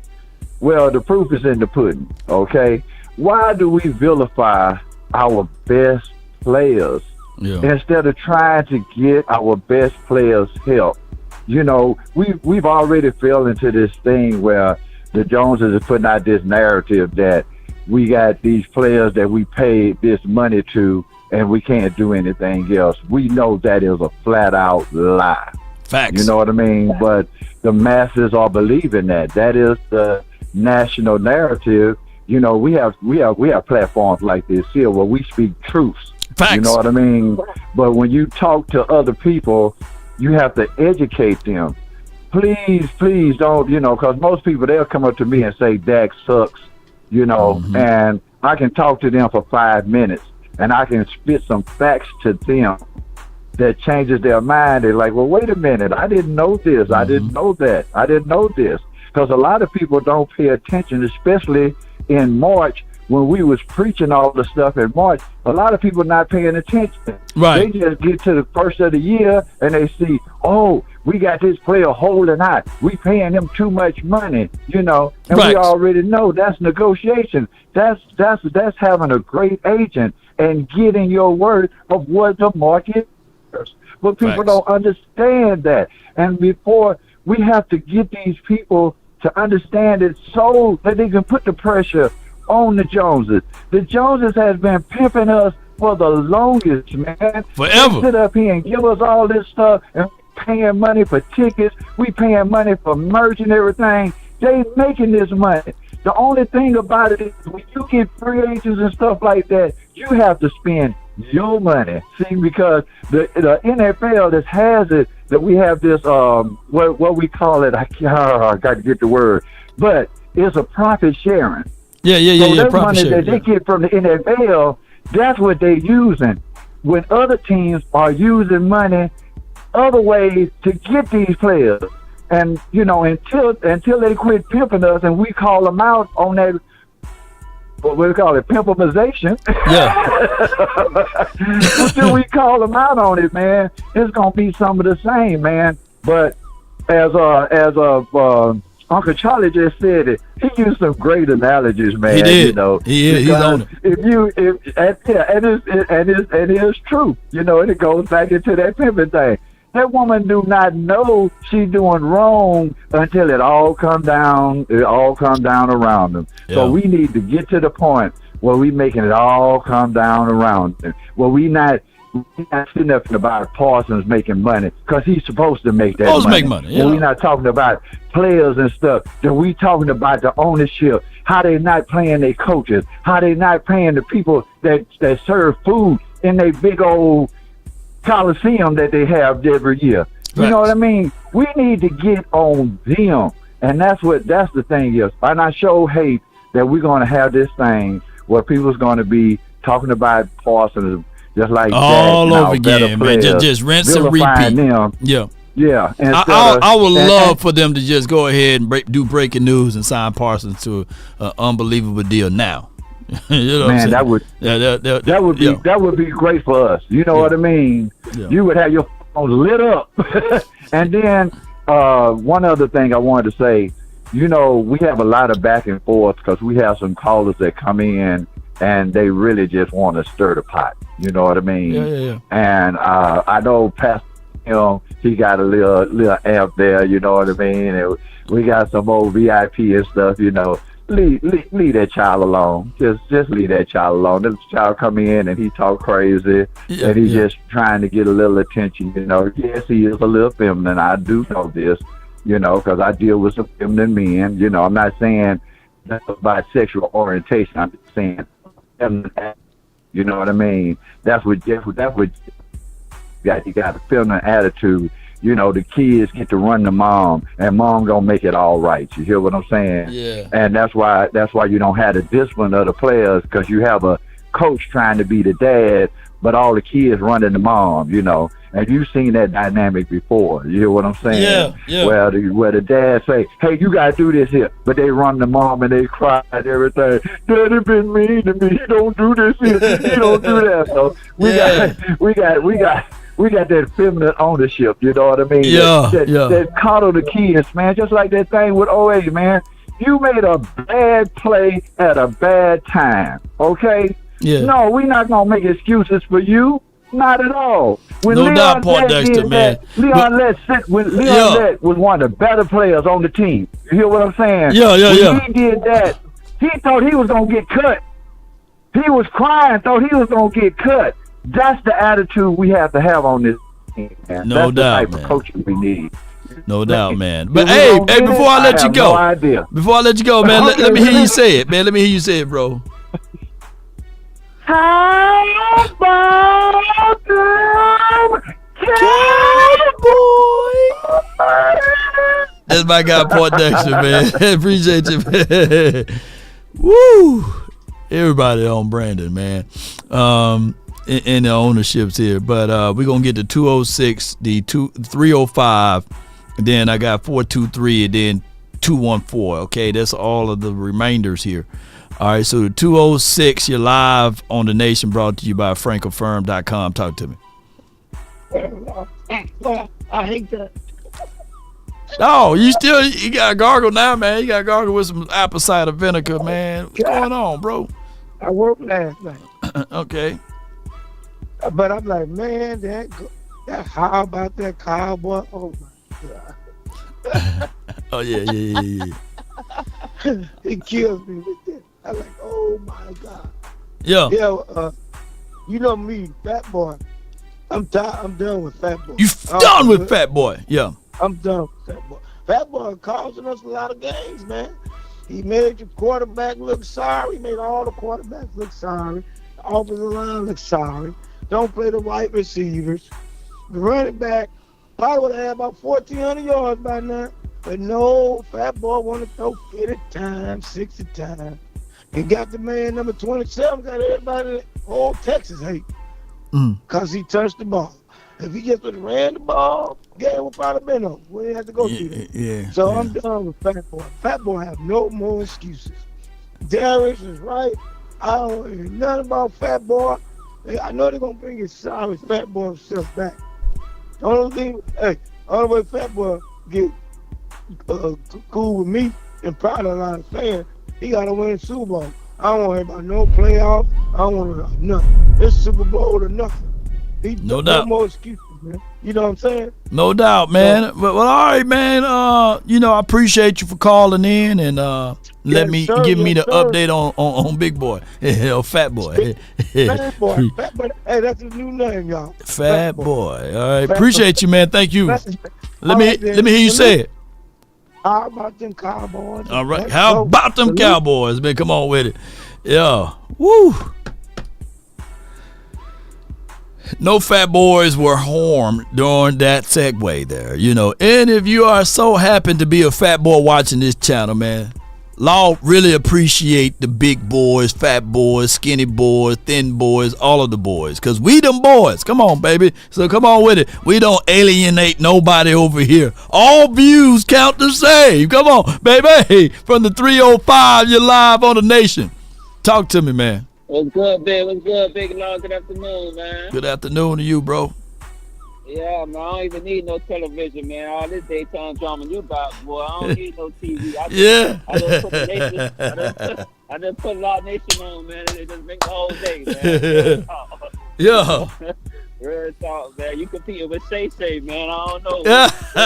Well, the proof is in the pudding, okay? Why do we vilify our best players instead of trying to get our best players help? We've already fell into this thing where the Joneses are putting out this narrative that we got these players that we paid this money to and we can't do anything else. We know that is a flat-out lie. Facts. You know what I mean? But the masses are believing that. That is the national narrative. We have platforms like this here where we speak truths. Facts. You know what I mean? But when you talk to other people, you have to educate them. Please don't, because most people, they'll come up to me and say Dak sucks, and I can talk to them for 5 minutes and I can spit some facts to them that changes their mind. They're like, well, wait a minute, I didn't know this, I didn't know that, I didn't know this. Because a lot of people don't pay attention, especially in March when we was preaching all the stuff in March. A lot of people not paying attention. Right. They just get to the first of the year and they see, oh, we got this player holding out. We paying him too much money, and right. We already know that's negotiation. That's having a great agent and getting your word of what the market is. But people don't understand that. And before, we have to get these people to understand it so that they can put the pressure on the Joneses. The Joneses has been pimping us for the longest, man. Forever. They sit up here and give us all this stuff and paying money for tickets. We paying money for merch and everything. They making this money. The only thing about it is when you get free agents and stuff like that, you have to spend your money. See, because the NFL just has it that we have this what we call it. I got to get the word, but it's a profit sharing. So that money that they get from the NFL, that's what they're using. When other teams are using money other ways to get these players, and until they quit pimping us and we call them out on that, what we call it, pimpimization. Until we call them out on it, man, it's gonna be some of the same, man. But as Uncle Charlie just said it, he used some great analogies, man. He did. He's on it. And it's true, and it goes back into that pimping thing. That woman do not know she's doing wrong until it all come down. It all come down around them. So we need to get to the point where we making it all come down around them. Where we not saying nothing about Parsons making money because he's supposed to make that money. Make money. We're not talking about players and stuff. Then we talking about the ownership, how they not paying their coaches, how they not paying the people that serve food in their big old Coliseum that they have every year. You know what I mean? We need to get on them, and that's the thing is. And I sure hate that we're going to have this thing where people's going to be talking about Parsons just like all that, over again, man. Just rinse and repeat. Them. Yeah. I would love for them to just go ahead and do breaking news and sign Parsons to an unbelievable deal now. Man, that would be great for us. You know what I mean? You would have your phone lit up. And then one other thing I wanted to say, we have a lot of back and forth because we have some callers that come in and they really just want to stir the pot. You know what I mean? Yeah. And I know Pastor, he got a little amp there. You know what I mean? And we got some old VIP and stuff. Leave that child alone. Just leave that child alone. This child come in and he talk crazy, and he's just trying to get a little attention. Yes, he is a little feminine. I do know this, because I deal with some feminine men. I'm not saying that's about sexual orientation. I'm just saying, you know what I mean? That's what you got a feminine attitude. The kids get to run the mom, and mom gonna make it all right. You hear what I'm saying? Yeah. And that's why you don't have the discipline of the players, because you have a coach trying to be the dad, but all the kids running the mom. And you've seen that dynamic before. You hear what I'm saying? Yeah. Where the dad say, "Hey, you gotta do this here," but they run the mom and they cry and everything. Daddy been mean to me. He don't do this here. He don't do that. So we got that feminine ownership, you know what I mean? That coddle the kids, man. Just like that thing with OA, man. You made a bad play at a bad time, okay? Yeah. No, we're not going to make excuses for you. Not at all. When no doubt, Paul Dexter, man. Leon Lett was one of the better players on the team. You hear what I'm saying? Yeah. When he did that, he thought he was going to get cut. He was crying, thought he was going to get cut. That's the attitude we have to have on this team, man. No doubt, the type man. of coaching we need. No doubt, man. But hey, before I let you go, man, let me hear you say it, man. Let me hear you say it, bro. How about them Cowboys? That's my guy, Paul Dexter, man. Appreciate you, man. Woo! Everybody on Brandon, man. In the ownerships here, but we're gonna get the 206, the 305, and then I got 423, and then 214. Okay, that's all of the remainders here. All right, so the 206, you're live on the Nation, brought to you by FrenkelFirm.com. Talk to me. I hate that. Oh, you got to gargle now, man. You got to gargle with some apple cider vinegar, man. What's going on, bro? I worked last night. Okay. But I'm like, man, how about that cowboy? Oh my God. Oh yeah. It kills me with that. I'm like, oh my God. Yeah. Yeah. You know me, Fat Boy. I'm done with Fat Boy. You done with Fat Boy? Yeah. I'm done with Fat Boy. Fat Boy causing us a lot of games, man. He made your quarterback look sorry. He made all the quarterbacks look sorry. The offensive line look sorry. Don't play the wide receivers. The running back probably would have had about 1,400 yards by now. But no, Fat Boy want to throw 50 times, 60 times. And got the man number 27, got everybody in whole Texas hate. Because he touched the ball. If he just would have ran the ball, game would probably been over. We didn't have to go through that. Yeah. So I'm done with Fat Boy. Fat Boy have no more excuses. Darius is right. I don't hear nothing about Fat Boy. I know they're going to bring his sorry Fat Boy himself back. The only way Fat Boy get cool with me and probably a lot of fans, he got to win Super Bowl. I don't want to hear about no playoffs. I don't want to hear about nothing. It's Super Bowl or nothing. No doubt. No more excuses, man. You know what I'm saying? No doubt, man. Well, all right, man. I appreciate you for calling in and give me the update on Big Boy, Fat Boy. Fat Boy. Hey, that's his new name, y'all. Fat Boy. All right, appreciate you, man. Thank you. Let me hear you say it. How about them Cowboys? All right. How about them Cowboys, man? Come on with it. Yeah. Woo. No fat boys were harmed during that segue there, And if you are so happen to be a fat boy watching this channel, man, Law really appreciate the big boys, fat boys, skinny boys, thin boys, all of the boys. Because we them boys. Come on, baby. So come on with it. We don't alienate nobody over here. All views count the same. Come on, baby. From the 305, you're live on the nation. Talk to me, man. What's good, Big? What's good, Big Law? Good afternoon, man. Good afternoon to you, bro. Yeah, man, I don't even need no television, man. All this daytime drama you got, boy. I don't need no TV. I just put the nation. I just put Law Nation on, man, and it just make the whole day, man. Yeah. Real talk, man. You competing with Shay, man. I don't know.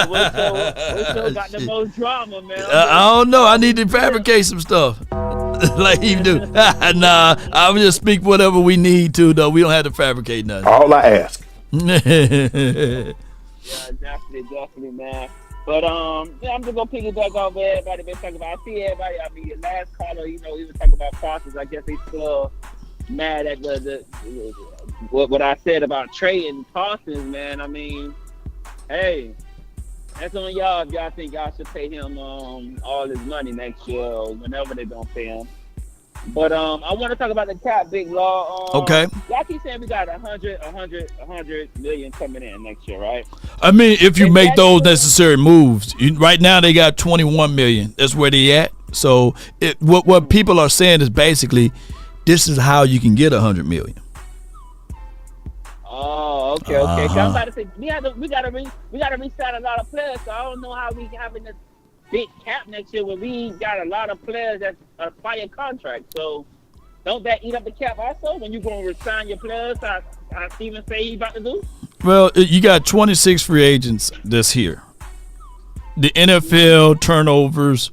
What show got the most drama, man? I don't know. I need to fabricate some stuff. Like you do. Nah, I will just speak whatever we need to, though. We don't have to fabricate nothing. All I ask. Yeah, definitely, man. But I'm just gonna piggyback off what everybody been talking about. I see everybody. I mean, last caller, he was talking about Parsons. I guess they still mad at what I said about trading Parsons, man. I mean, hey, that's on y'all if y'all think y'all should pay him all his money next year or whenever they're gonna pay him. But I want to talk about the cap, Big Law. Okay. Y'all keep saying we got 100 million coming in next year, right? I mean, if you make those necessary moves, right now they got 21 million. That's where they at. So what people are saying is basically, this is how you can get 100 million. Oh, okay. I'm about to say we gotta resign a lot of players. So I don't know how we having this big cap next year when we got a lot of players that are fire contracts. So don't that eat up the cap also when you gonna resign your players? How Steven say he's about to do? Well, you got 26 free agents this year. The NFL turnovers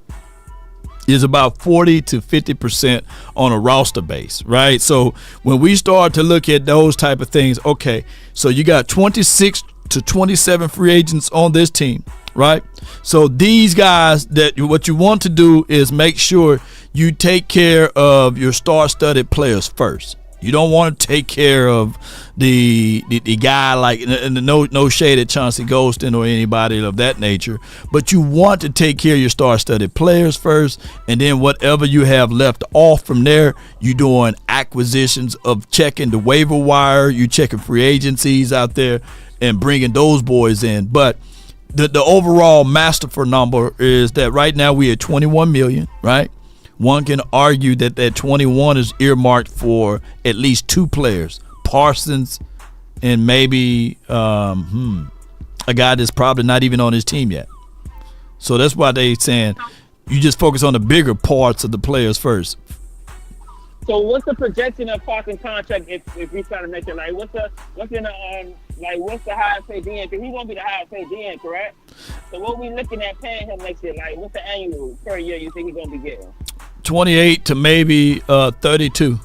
is about 40 to 50% on a roster base, right? So when we start to look at those type of things, okay, so you got 26 to 27 free agents on this team, right? So these guys, that what you want to do is make sure you take care of your star-studded players first. You don't want to take care of the guy like, and no shade at Chauncey Golston or anybody of that nature, but you want to take care of your star-studded players first, and then whatever you have left off from there, you doing acquisitions of checking the waiver wire, you checking free agencies out there, and bringing those boys in. But the overall masterful number is that right now we at 21 million, right? One can argue that 21 is earmarked for at least two players, Parsons and maybe a guy that's probably not even on his team yet. So that's why they saying you just focus on the bigger parts of the players first. So what's the projection of Parsons' contract if we start to make it? Like what's the highest paid DN? Because he won't be the highest paid DN, correct? So what we looking at paying him next year? Like what's the annual per year you think he's gonna be getting? 28 to maybe 32.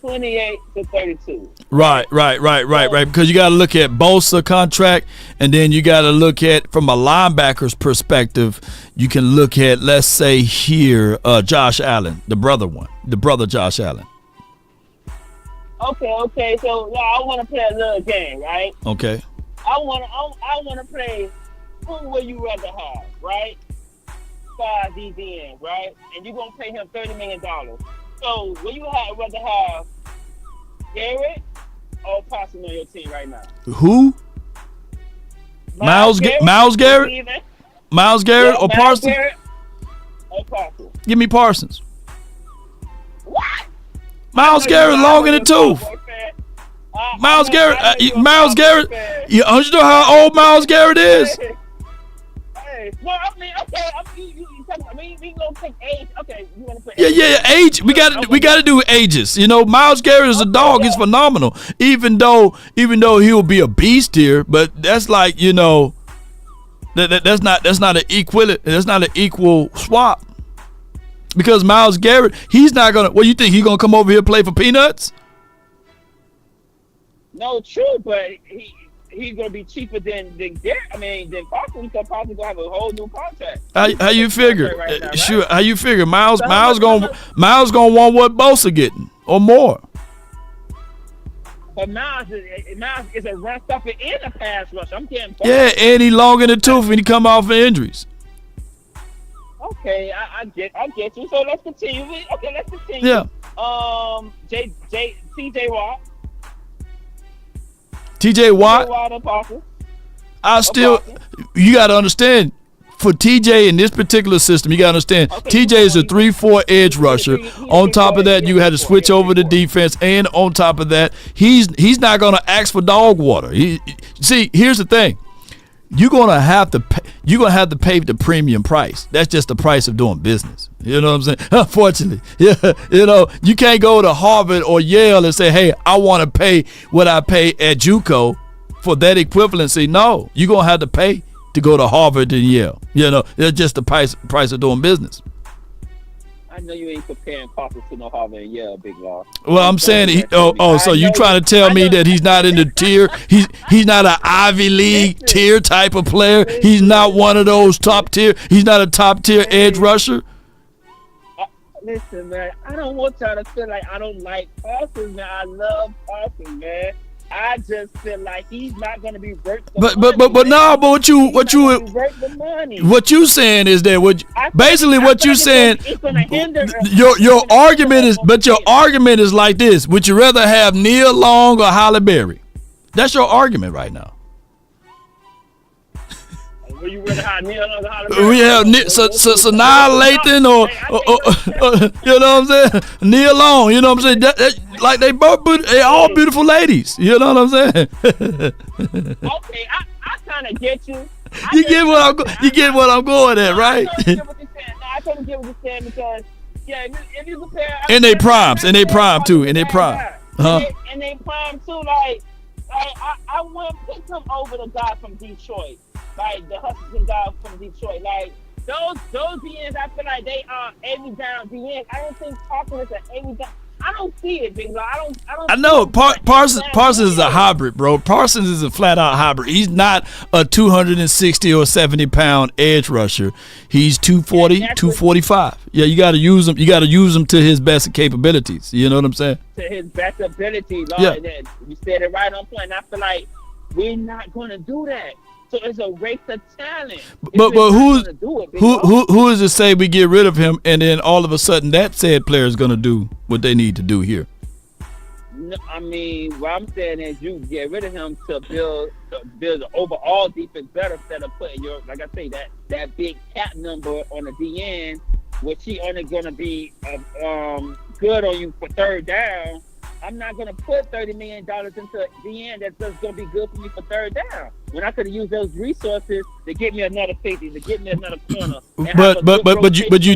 28 to 32. Right. Because you got to look at Bosa contract, and then you got to look at, from a linebacker's perspective, you can look at, let's say here, Josh Allen, the brother Josh Allen. Okay. So I want to play a little game, right? Okay. I want to play. Who would you rather have, right? 5 DBN, right? And you're gonna pay him $30 million. So would you rather have Garrett or Parsons on your team right now? Who? Miles Garrett? Miles Garrett or Parsons? Garrett or Parsons? Give me Parsons. What? Miles Garrett long in the tooth. Miles Garrett. You know how old Miles Garrett is? Well, I mean, okay. We gonna take age. Okay, you want to put? Yeah. Age. We got to do ages. You know, Miles Garrett is a dog. He's phenomenal. Even though he'll be a beast here, but that's like, you know, that's not an equal swap. Because Miles Garrett, he's not gonna. What, you think he's gonna come over here and play for peanuts? No, true, but he's gonna be cheaper than Garrett. I mean, than Parsons, because Parsons gonna have a whole new contract. How you figure? Right now, right? Sure. How you figure? Miles gonna want what Bosa getting or more. But Miles is a run stopper and a pass rush. I'm getting. Yeah, and he long in the tooth when he come off of injuries. Okay, I get you. So let's continue. Let's continue. Yeah. TJ Watt. TJ Watt. You got to understand, for TJ in this particular system, you got to understand, TJ is a 3-4 edge rusher. On top of that, you had to switch over the defense, and on top of that, he's not going to ask for dog water. See, here's the thing. You're gonna have to pay the premium price. That's just the price of doing business. You know what I'm saying? Unfortunately, yeah. You know, you can't go to Harvard or Yale and say, "Hey, I want to pay what I pay at JUCO for that equivalency." No, you're gonna have to pay to go to Harvard and Yale. You know, it's just the price of doing business. I know you ain't comparing Parsons to no Harvard and Yale, big law. Well, I'm saying, so you trying to tell me that he's not in the tier? He's not an Ivy League tier type of player. He's not one of those top tier. He's not a top tier edge rusher. Listen, man, I don't want y'all to feel like I don't like Parsons, man. I love Parsons, man. I just feel like he's not going to be worth the money. But what you saying is that what you saying, your argument is like this. Would you rather have Neil Long or Halle Berry? That's your argument right now. Would you rather have Neil Long or Halle Berry? We have Sanaa Lathan or you know what I'm saying? Neil Long, you know what I'm saying? Like they all beautiful ladies. You know what I'm saying? Okay, I kind of get you. You get what I'm going at, right? I totally get what you're saying because if you compare in their prime too. Like I wouldn't pick him over the guy from Detroit, like the Hutchinson guy from Detroit. Like those DNs, I feel like they are every down DNs. I don't think Parsons is an every down. I don't see it, big dog. I know Parsons is a hybrid, bro. Parsons is a flat out hybrid. He's not a 260 or 70 pound edge rusher. He's 240, 245. Yeah, you got to use him. You got to use him to his best capabilities. You know what I'm saying? To his best ability, Lord. Yeah. You said it right on point. I feel like we're not going to do that. So it's a race of talent. But who is to say we get rid of him and then all of a sudden that said player is going to do what they need to do here? No, I mean, what I'm saying is you get rid of him to build the overall defense better instead of putting your, like I say, that big cap number on the DN, which he only going to be good on you for third down. I'm not going to put $30 million into the end that's just going to be good for me for third down. When I could have used those resources to get me another safety, to get me another corner. But you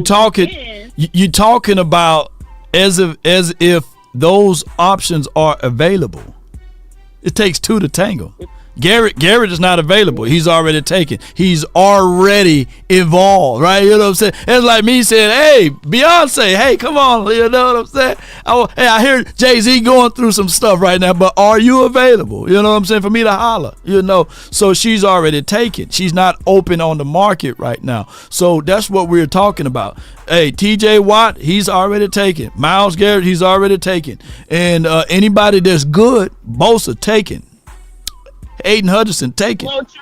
talking about as if those options are available. It takes two to tango. Garrett is not available. He's already taken. He's already involved, right? You know what I'm saying? It's like me saying, hey, Beyonce, hey, come on. You know what I'm saying? Hey, I hear Jay-Z going through some stuff right now, but are you available? You know what I'm saying? For me to holler, you know. So she's already taken. She's not open on the market right now. So that's what we're talking about. Hey, TJ Watt, he's already taken. Myles Garrett, he's already taken. And anybody that's good, Bosa taken. Aiden Hutchinson, take it. No, true.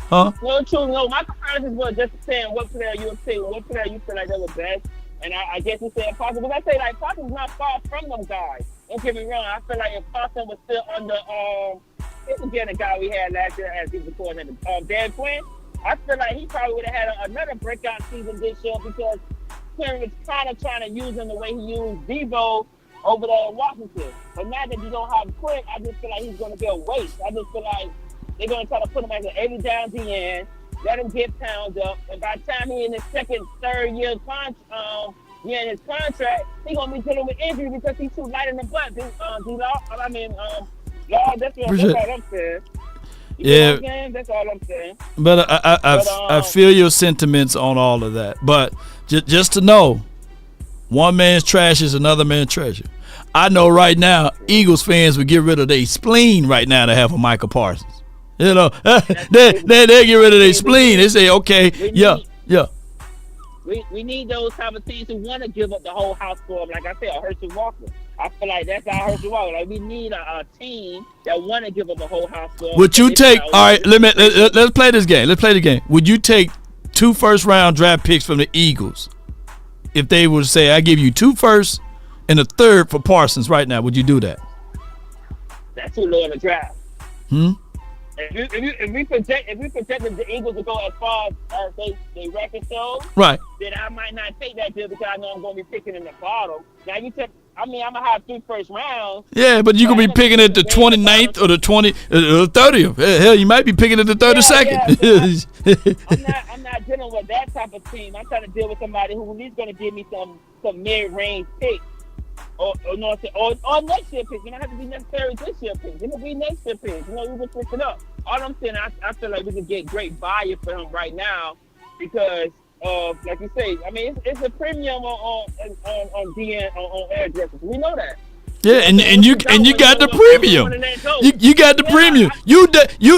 Huh? No, true. No, my comparisons were just saying what player you would take, what player you feel like they were best. And I guess you said Parsons. But I say, like, Parsons not far from them guys. Don't get me wrong. I feel like if Parsons was still under, it was again the guy we had last year as he was coordinator, Dan Quinn, I feel like he probably would have had another breakout season this year because Quinn was kind of trying to use him the way he used Debo over there in Washington. But now that you don't have Quinn, I just feel like he's going to be a waste. I just feel like they're going to try to put him as an 80 down DN, let him get pounds up, and by the time he's in his second, third year in his contract, he's going to be dealing with injury because he's too light in the butt. Law, that's all I'm saying. You know what I'm saying? That's all I'm saying. But I feel your sentiments on all of that. But just to know, one man's trash is another man's treasure. I know right now, Eagles fans would get rid of their spleen right now to have a Micah Parsons. You know, they get rid of their spleen. They say, okay, yeah. We need those type of teams who want to give up the whole house for him. Like I said, Herschel Walker. I feel like that's our Herschel Walker. Like we need a team that want to give up the whole house for him. Would you take? All right, let's play this game. Let's play the game. Would you take 2 first-round draft picks from the Eagles if they would say, "I give you 2 firsts and a third for Parsons right now"? Would you do that? That's too low in the draft. If we projected the Eagles to go as far as they record shows, right? Then I might not take that deal because I know I'm going to be picking in the bottom. Now you take. I mean, I'm gonna have 3 first rounds. Yeah, but you could be picking at the 29th or the 30th. Hell, you might be picking at the 32nd. I'm not dealing with that type of team. I'm trying to deal with somebody who at least gonna give me some mid-range picks. Or next year picks. It don't have to be necessarily this year picks. It could be next year picks. You know, we can fix it up. All I'm saying, I feel like we can get great value for him right now because, like you say, I mean, it's a premium on DN on air addresses. We know that. Yeah, and you got the premium. You got the premium.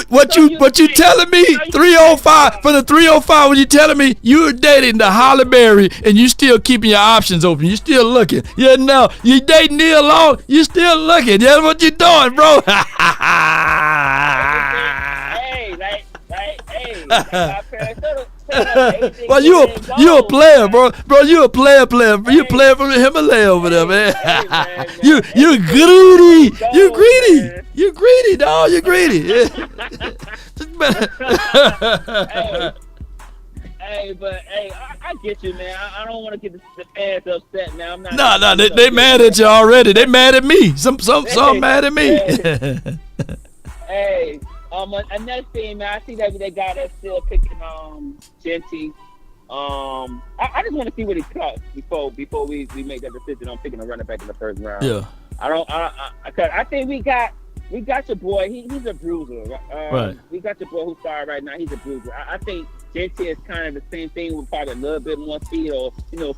What you telling me? 305 for the 305. What you telling me? You're dating the Holly Berry and you still keeping your options open. You still looking. Yeah, no, you dating Neil Long. You still looking. Yeah, what you doing, bro? Well, you a player, bro. Bro, you a player. You a player from the Himalaya over there, man. You greedy. You greedy, dog. You greedy. I get you, man. I don't want to get the fans upset now. I'm not. No, they mad at you already. They mad at me. Some mad at me. Hey. Another thing, man, I see that they got us still picking Genty. I just want to see what he cuts before we make that decision on picking a running back in the first round. Yeah. I think we got your boy. He's a bruiser. Right. We got your boy who's starting right now. He's a bruiser. I think Genty is kind of the same thing with probably a little bit more speed or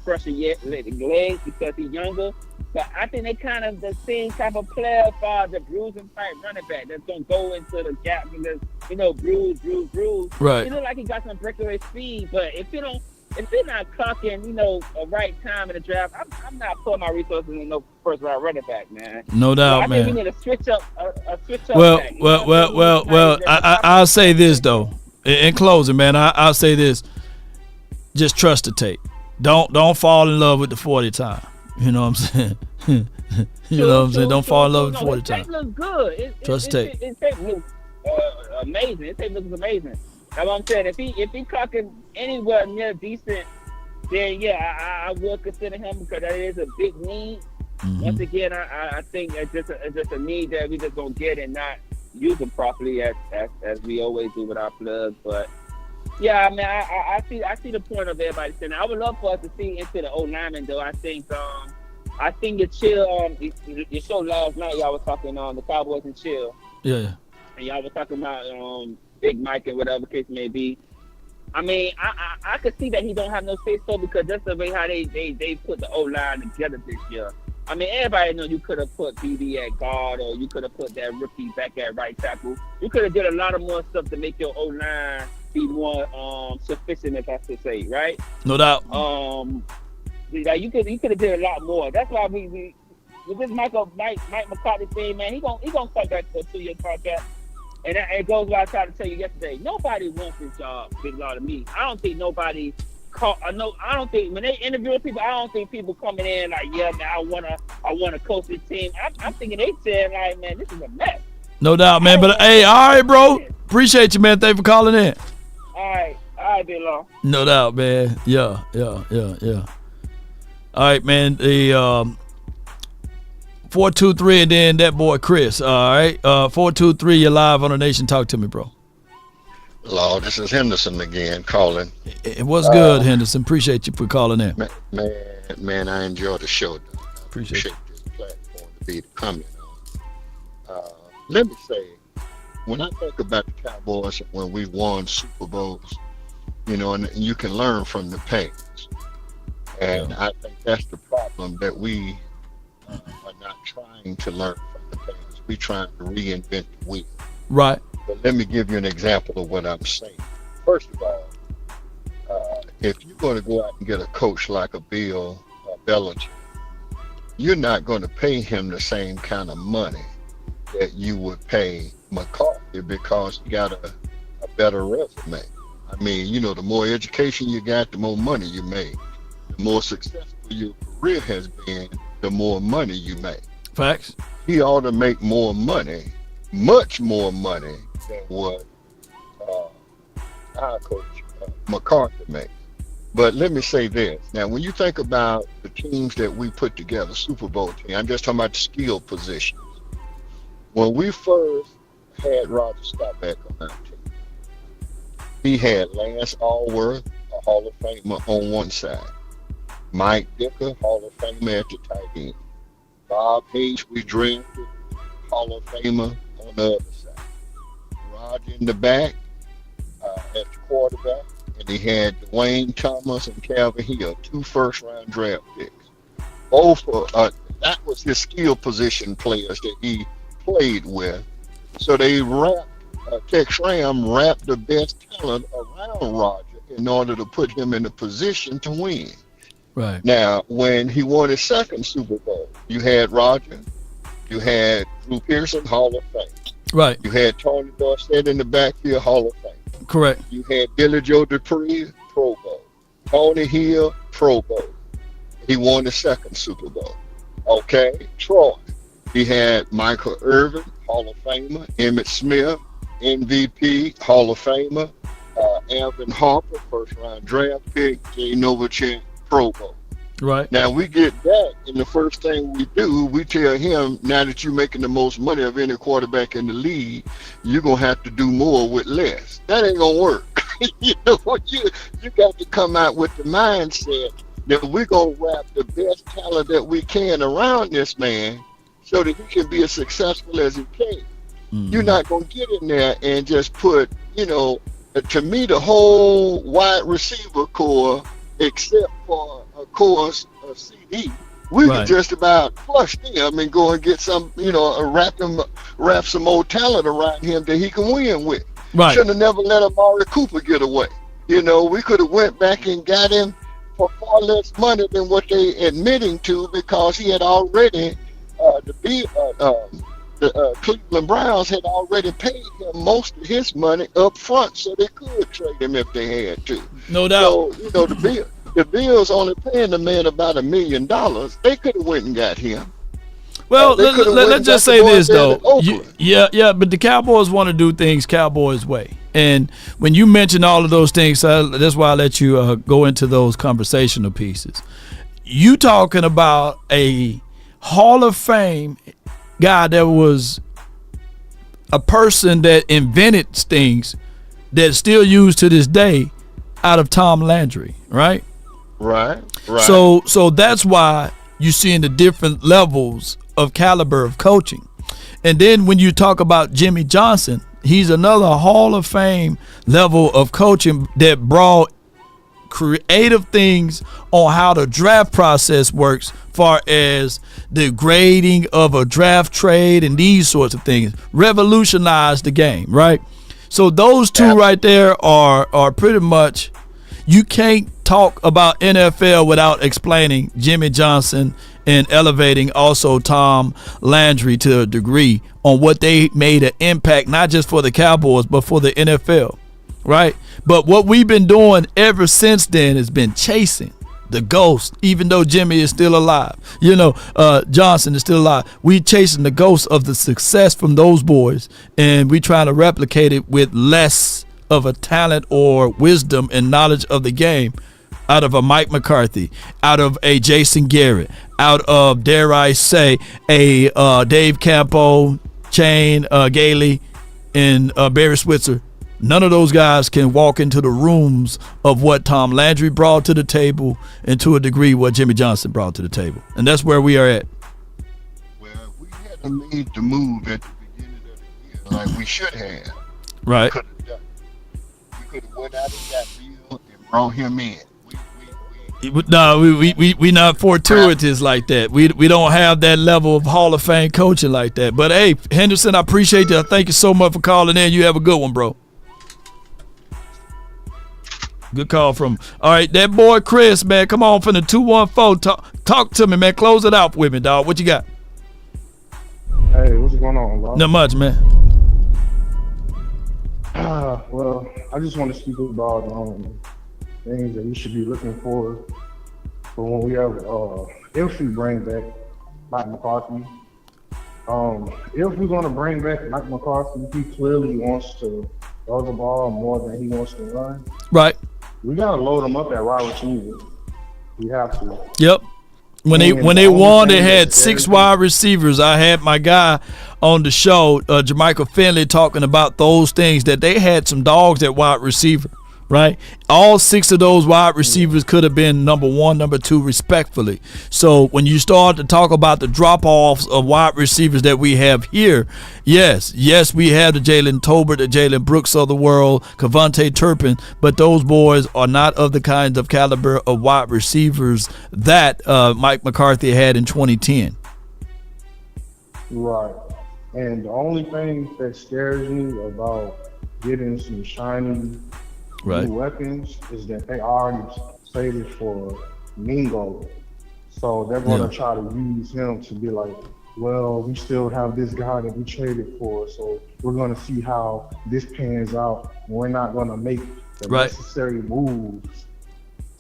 fresher legs because he's younger. But I think they kind of the same type of player for the bruising type running back that's gonna go into the gap because bruise. Right. He look like he got some breakaway speed, but if they're not clocking, a right time in the draft, I'm not putting my resources in no first round running back, man. No doubt, man. I think we need to switch up a switch up. Well. I'll say this though. In closing, man, I'll say this: just trust the tape. Don't fall in love with the 40 time. You know what I'm saying? You know what I'm saying? Don't fall in love with the 40 time. His tape looks good. Trust the tape. His tape looks amazing. His tape looks amazing. That's what I'm saying. If he clocking anywhere near decent, then yeah, I would consider him because that is a big need. Mm-hmm. Once again, I think it's just a need that we just gonna get and not use them properly as we always do with our plugs. But yeah, I mean, I see the point of everybody saying. I would love for us to see into the old lineman though. I think your chill your show last night y'all was talking on the Cowboys and chill. Yeah. and y'all were talking about Big Mike and whatever case may be. I mean, I could see that he don't have no say so because that's the way how they put the O-line together this year. I mean, everybody know you could have put BB at guard or you could have put that rookie back at right tackle. You could have did a lot of more stuff to make your O-line be more sufficient, if I should say, right? No doubt. Like you could have did a lot more. That's why we with this Mike McCarthy thing, man, he gonna cut back to a 2-year contract. And it goes what I tried to tell you yesterday. Nobody wants this job, Big Law, to me. I don't think nobody I don't think when they interview people, I don't think people coming in like, yeah, man, I wanna coach this team. I'm thinking they saying like, man, this is a mess. No doubt, man. But hey, all right, bro. Appreciate you, man. Thanks for calling in. All right, Big Law. No doubt, man. Yeah. All right, man. The 423 and then that boy Chris. All right. 423, you're live on the Nation. Talk to me, bro. Hello, this is Henderson again calling. What's good, Henderson? Appreciate you for calling in. Man, I enjoy the show. Appreciate this platform to be coming on. Let me say, when I think about the Cowboys when we won Super Bowls, and you can learn from the past. And I think that's the problem, that we are not trying to learn from the past. We're trying to reinvent the wheel. Right. But let me give you an example of what I'm saying. First of all, if you're going to go out and get a coach like a Bill Belichick, you're not going to pay him the same kind of money that you would pay McCarthy because he got a better resume. I mean, the more education you got, the more money you make. The more successful your career has been, the more money you make. Facts. He ought to make more money, much more money than what our coach McCarthy makes. But let me say this. Now, when you think about the teams that we put together, Super Bowl team, I'm just talking about the skill positions. When we first had Roger Staubach on our team, he had Lance Allworth, a Hall of Famer, on one side. Mike Dicker, Hall of Famer at the tight end. Bob Hayes, we drafted, Hall of Famer on the other side. Roger in the back at the quarterback, and he had Dwayne Thomas and Calvin Hill, 2 first-round draft picks. Both that was his skill position players that he played with. So they Tex Ram wrapped the best talent around Roger in order to put him in a position to win. Right. Now, when he won his second Super Bowl, you had Roger, you had Drew Pearson, Hall of Fame. Right. You had Tony Dorsett in the backfield, Hall of Fame. Correct. You had Billy Joe Dupree, Pro Bowl. Tony Hill, Pro Bowl. He won the second Super Bowl. Okay, Troy. He had Michael Irvin, Hall of Famer. Emmitt Smith, MVP, Hall of Famer. Alvin Harper, first-round draft pick. Jay Novacek, Pro Bowl. Right. Now we get that, and the first thing we do, we tell him, now that you're making the most money of any quarterback in the league, you're gonna have to do more with less. That ain't gonna work. You got to come out with the mindset that we're gonna wrap the best talent that we can around this man so that he can be as successful as he can. You're not gonna get in there and just put, to me, the whole wide receiver core, except for, of course, a CD, we could just about flush them and go and get some, wrap some more talent around him that he can win with. Right. Shouldn't have never let Amari Cooper get away. We could have went back and got him for far less money than what they admitting to, because he had already, the Cleveland Browns had already paid him most of his money up front, so they could trade him if they had to. No doubt. So, the Bills only paying the man about $1 million. They could have went and got him. Well, let's just say this, though. But the Cowboys want to do things Cowboys way. And when you mention all of those things, that's why I let you go into those conversational pieces. You talking about a Hall of Fame guy that was a person that invented things that's still used to this day out of Tom Landry, right? Right. So that's why you're seeing the different levels of caliber of coaching. And then when you talk about Jimmy Johnson, He's another Hall of Fame level of coaching that brought creative things on how the draft process works, far as the grading of a draft trade and these sorts of things. Revolutionized the game, right? So those two right there are pretty much, you can't talk about NFL without explaining Jimmy Johnson and elevating also Tom Landry to a degree on what they made an impact, not just for the Cowboys, but for the NFL, right? But what we've been doing ever since then has been chasing the ghost, even though Jimmy is still alive. Johnson is still alive. We chasing the ghost of the success from those boys, and we trying to replicate it with less of a talent or wisdom and knowledge of the game out of a Mike McCarthy, out of a Jason Garrett, out of, dare I say, a Dave Campo, Shane Gailey, and Barry Switzer. None of those guys can walk into the rooms of what Tom Landry brought to the table, and to a degree what Jimmy Johnson brought to the table. And that's where we are at. Well, we hadn't made the move at the beginning of the year like we should have. Right. We could have went out of that deal and brought him in. No, we not fortuitous like that. We don't have that level of Hall of Fame coaching like that. But hey, Henderson, I appreciate you. Thank you so much for calling in. You have a good one, bro. Good call from. All right, that boy Chris, man, come on from the 214. Talk to me, man. Close it out with me, dog. What you got? Hey, what's going on, bro? Not much, man. Well, I just want to speak about things that we should be looking for when we have, if we bring back Mike McCarthy. If we're going to bring back Mike McCarthy, he clearly wants to throw the ball more than he wants to run. Right. We got to load him up at wide receiver. We have to. Yep. When they won, they had 6 wide receivers. I had my guy on the show, Jermichael Finley, talking about those things, that they had some dogs at wide receiver, right? All 6 of those wide receivers could have been number 1, number 2, respectfully. So when you start to talk about the drop-offs of wide receivers that we have here, yes, we have the Jalen Tolbert, the Jalen Brooks of the world, Kevontae Turpin, but those boys are not of the kinds of caliber of wide receivers that Mike McCarthy had in 2010. Right. And the only thing that scares me about getting some shiny new weapons is that they already traded for Mingo. So they're going to try to use him to be like, well, we still have this guy that we traded for, so we're going to see how this pans out. We're not going to make the necessary moves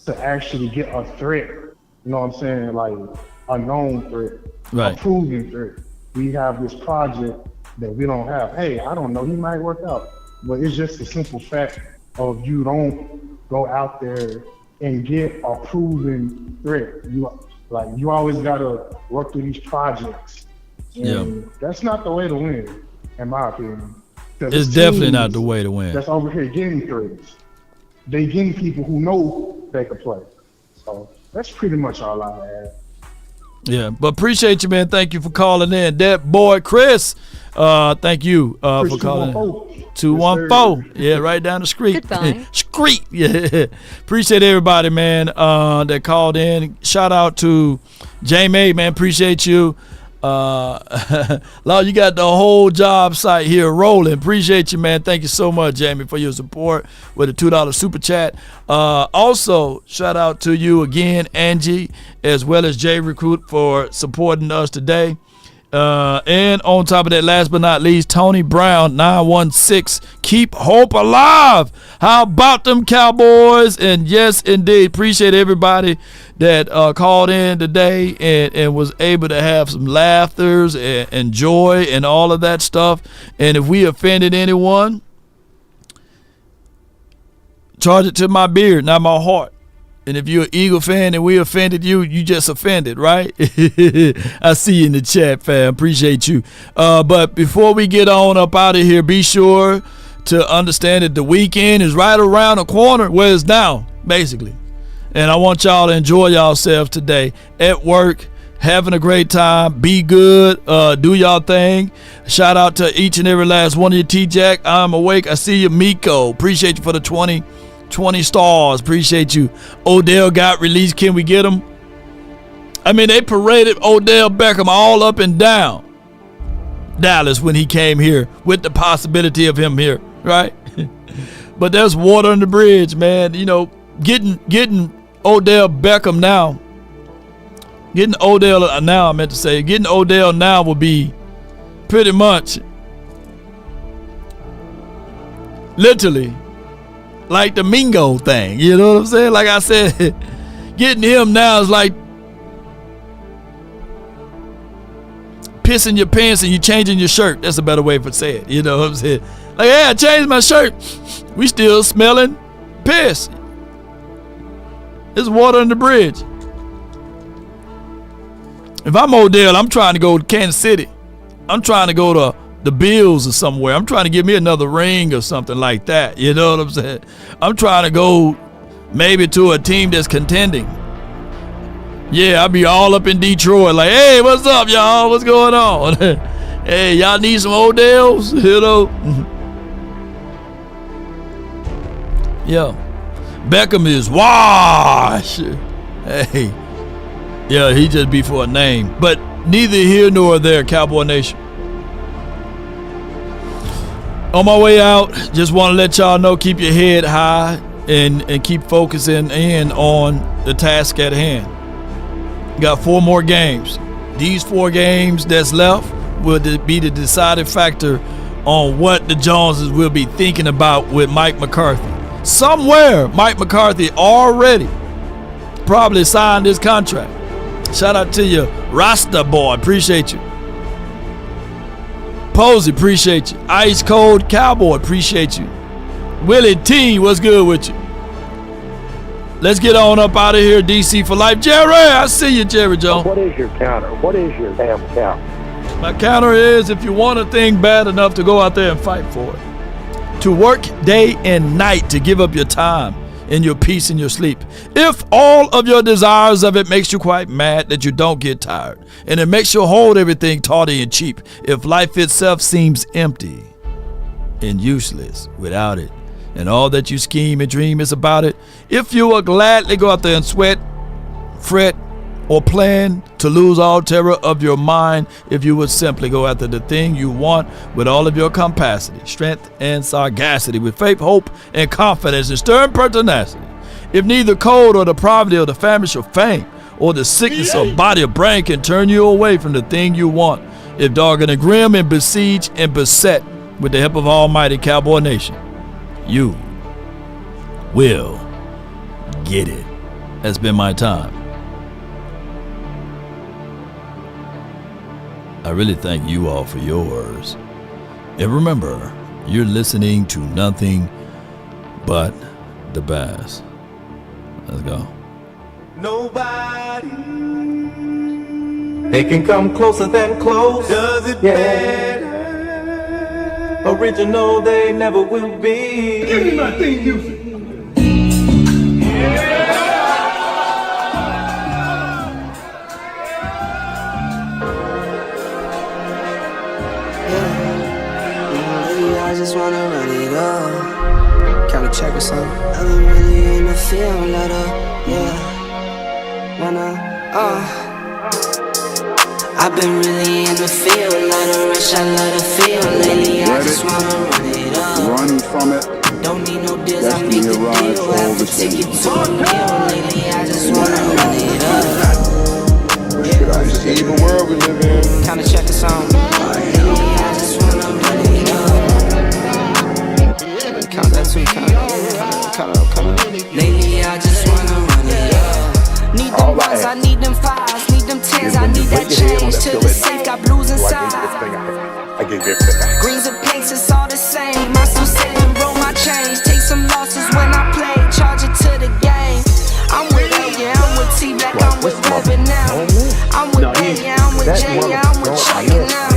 to actually get a threat. You know what I'm saying? Like a known threat, a proven threat. We have this project that we don't have. Hey, I don't know, he might work out. But it's just a simple fact of you don't go out there and get a proven threat. You always gotta work through these projects. And that's not the way to win, in my opinion. It's definitely not the way to win. That's over here getting threats. They getting people who know they can play. So that's pretty much all I have. Yeah, but appreciate you, man. Thank you for calling in. That boy Chris, thank you for calling in. 214. Yeah, right down the street. Goodbye. Street. Yeah. Appreciate everybody, man, that called in. Shout out to Jamie, man. Appreciate you. Law, you got the whole job site here rolling. Appreciate you, man. Thank you so much, Jamie, for your support with a $2 super chat. Also, shout out to you again, Angie, as well as Jay Recruit for supporting us today. And on top of that, last but not least, Tony Brown, 916, keep hope alive. How about them Cowboys? And yes, indeed, appreciate everybody that called in today and was able to have some laughters and joy and all of that stuff. And if we offended anyone, charge it to my beard, not my heart. And if you're an Eagle fan and we offended you, you just offended, right? I see you in the chat, fam. Appreciate you. But before we get on up out of here, be sure to understand that the weekend is right around the corner, where it's now, basically. And I want y'all to enjoy yourselves today at work, having a great time. Be good. Do y'all thing. Shout out to each and every last one of you. T-Jack, I'm awake. I see you. Miko, appreciate you for the 20 stars. Appreciate you. Odell got released. Can we get him? I mean, they paraded Odell Beckham all up and down Dallas when he came here with the possibility of him here, right? But there's water on the bridge, man. You know, getting Odell Beckham now. Getting Odell now will be pretty much literally like the Mingo thing. You know what I'm saying? Like I said, getting him now is like pissing your pants and you changing your shirt. That's a better way to say it. You know what I'm saying? Like, hey, I changed my shirt. We still smelling piss. There's water on the bridge. If I'm Odell, I'm trying to go to Kansas City. I'm trying to go to the Bills or somewhere. I'm trying to get me another ring or something like that. You know what I'm saying? I'm trying to go maybe to a team that's contending. Yeah, I'll be all up in Detroit like, hey, what's up, y'all? What's going on? Hey, y'all need some Odells? You know? Yeah. Beckham is washed. Hey. Yeah, he just be for a name. But neither here nor there, Cowboy Nation. On my way out, just want to let y'all know, keep your head high and keep focusing in on the task at hand. Got 4 more games. These 4 games that's left will be the deciding factor on what the Joneses will be thinking about with Mike McCarthy. Somewhere, Mike McCarthy already probably signed his contract. Shout out to you, Rasta Boy. Appreciate you. Posey, appreciate you. Ice Cold Cowboy, appreciate you. Willie T, what's good with you? Let's get on up out of here, DC for life. Jerry, I see you, Jerry Jones. What is your counter? What is your damn counter? My counter is, if you want a thing bad enough to go out there and fight for it, to work day and night to give up your time and your peace and your sleep. If all of your desires of it makes you quite mad that you don't get tired, and it makes you hold everything tawdry and cheap, if life itself seems empty and useless without it, and all that you scheme and dream is about it, if you will gladly go out there and sweat, fret, or plan to lose all terror of your mind, if you would simply go after the thing you want with all of your capacity, strength, and sagacity, with faith, hope, and confidence, and stern pertinacity. If neither cold or the poverty or the famish or fame or the sickness of body or brain can turn you away from the thing you want, if dogged and grim and besieged and beset with the help of Almighty Cowboy Nation, you will get it. That's been my time. I really thank you all for yours. And remember, you're listening to nothing but the best. Let's go. Nobody. They can come closer than close. Does it better? Original they never will be. Give me my theme music. I just wanna run it up. Kinda check or something. I've been really in the field, let up, yeah. I've been really in the field, let her rush, I let her feel. Lately, I just wanna run it up. Run from it. Don't need no deals, I make the deal. Have to take it to a meal. Lately, I just wanna run it up. It's an evil world we live in. Kinda check or something. Lately, I just wanna run it up. Count that too, count up. Lately, I just wanna run it up. Need them ones, I need them fives, need them tens, I need that change to the safe, got blues inside. I get it. Greens and pinks, it's all the same. I still sit and roll my change. Take some losses when I play, charge it to the game. I'm with A, yeah, I'm with T Black, I'm with Rabbit now. I'm with A, yeah, I'm with J, yeah, I'm with Chuck now.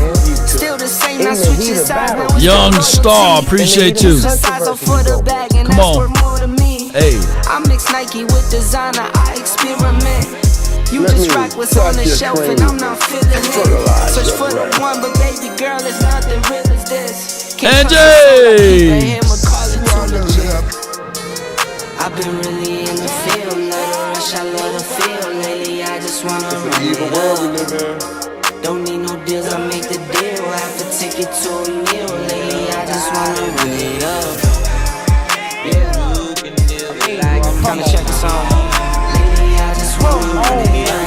Still the same, I switch inside. Young Star, appreciate you. Come on. Hey. mix Nike with designer, I experiment. You just rock what's on the shelf and I'm not feeling it. Search for the one, but baby girl, it's nothing real as this. Angie! I've been really in the field, let her rush, I love the feel. Lately, I just wanna run it up. Don't need no deals, I make the deal. Have to take it to a meal. Lately, I just wanna run it up. Yeah, like, kinda check the song. Lately, I just wanna run it up.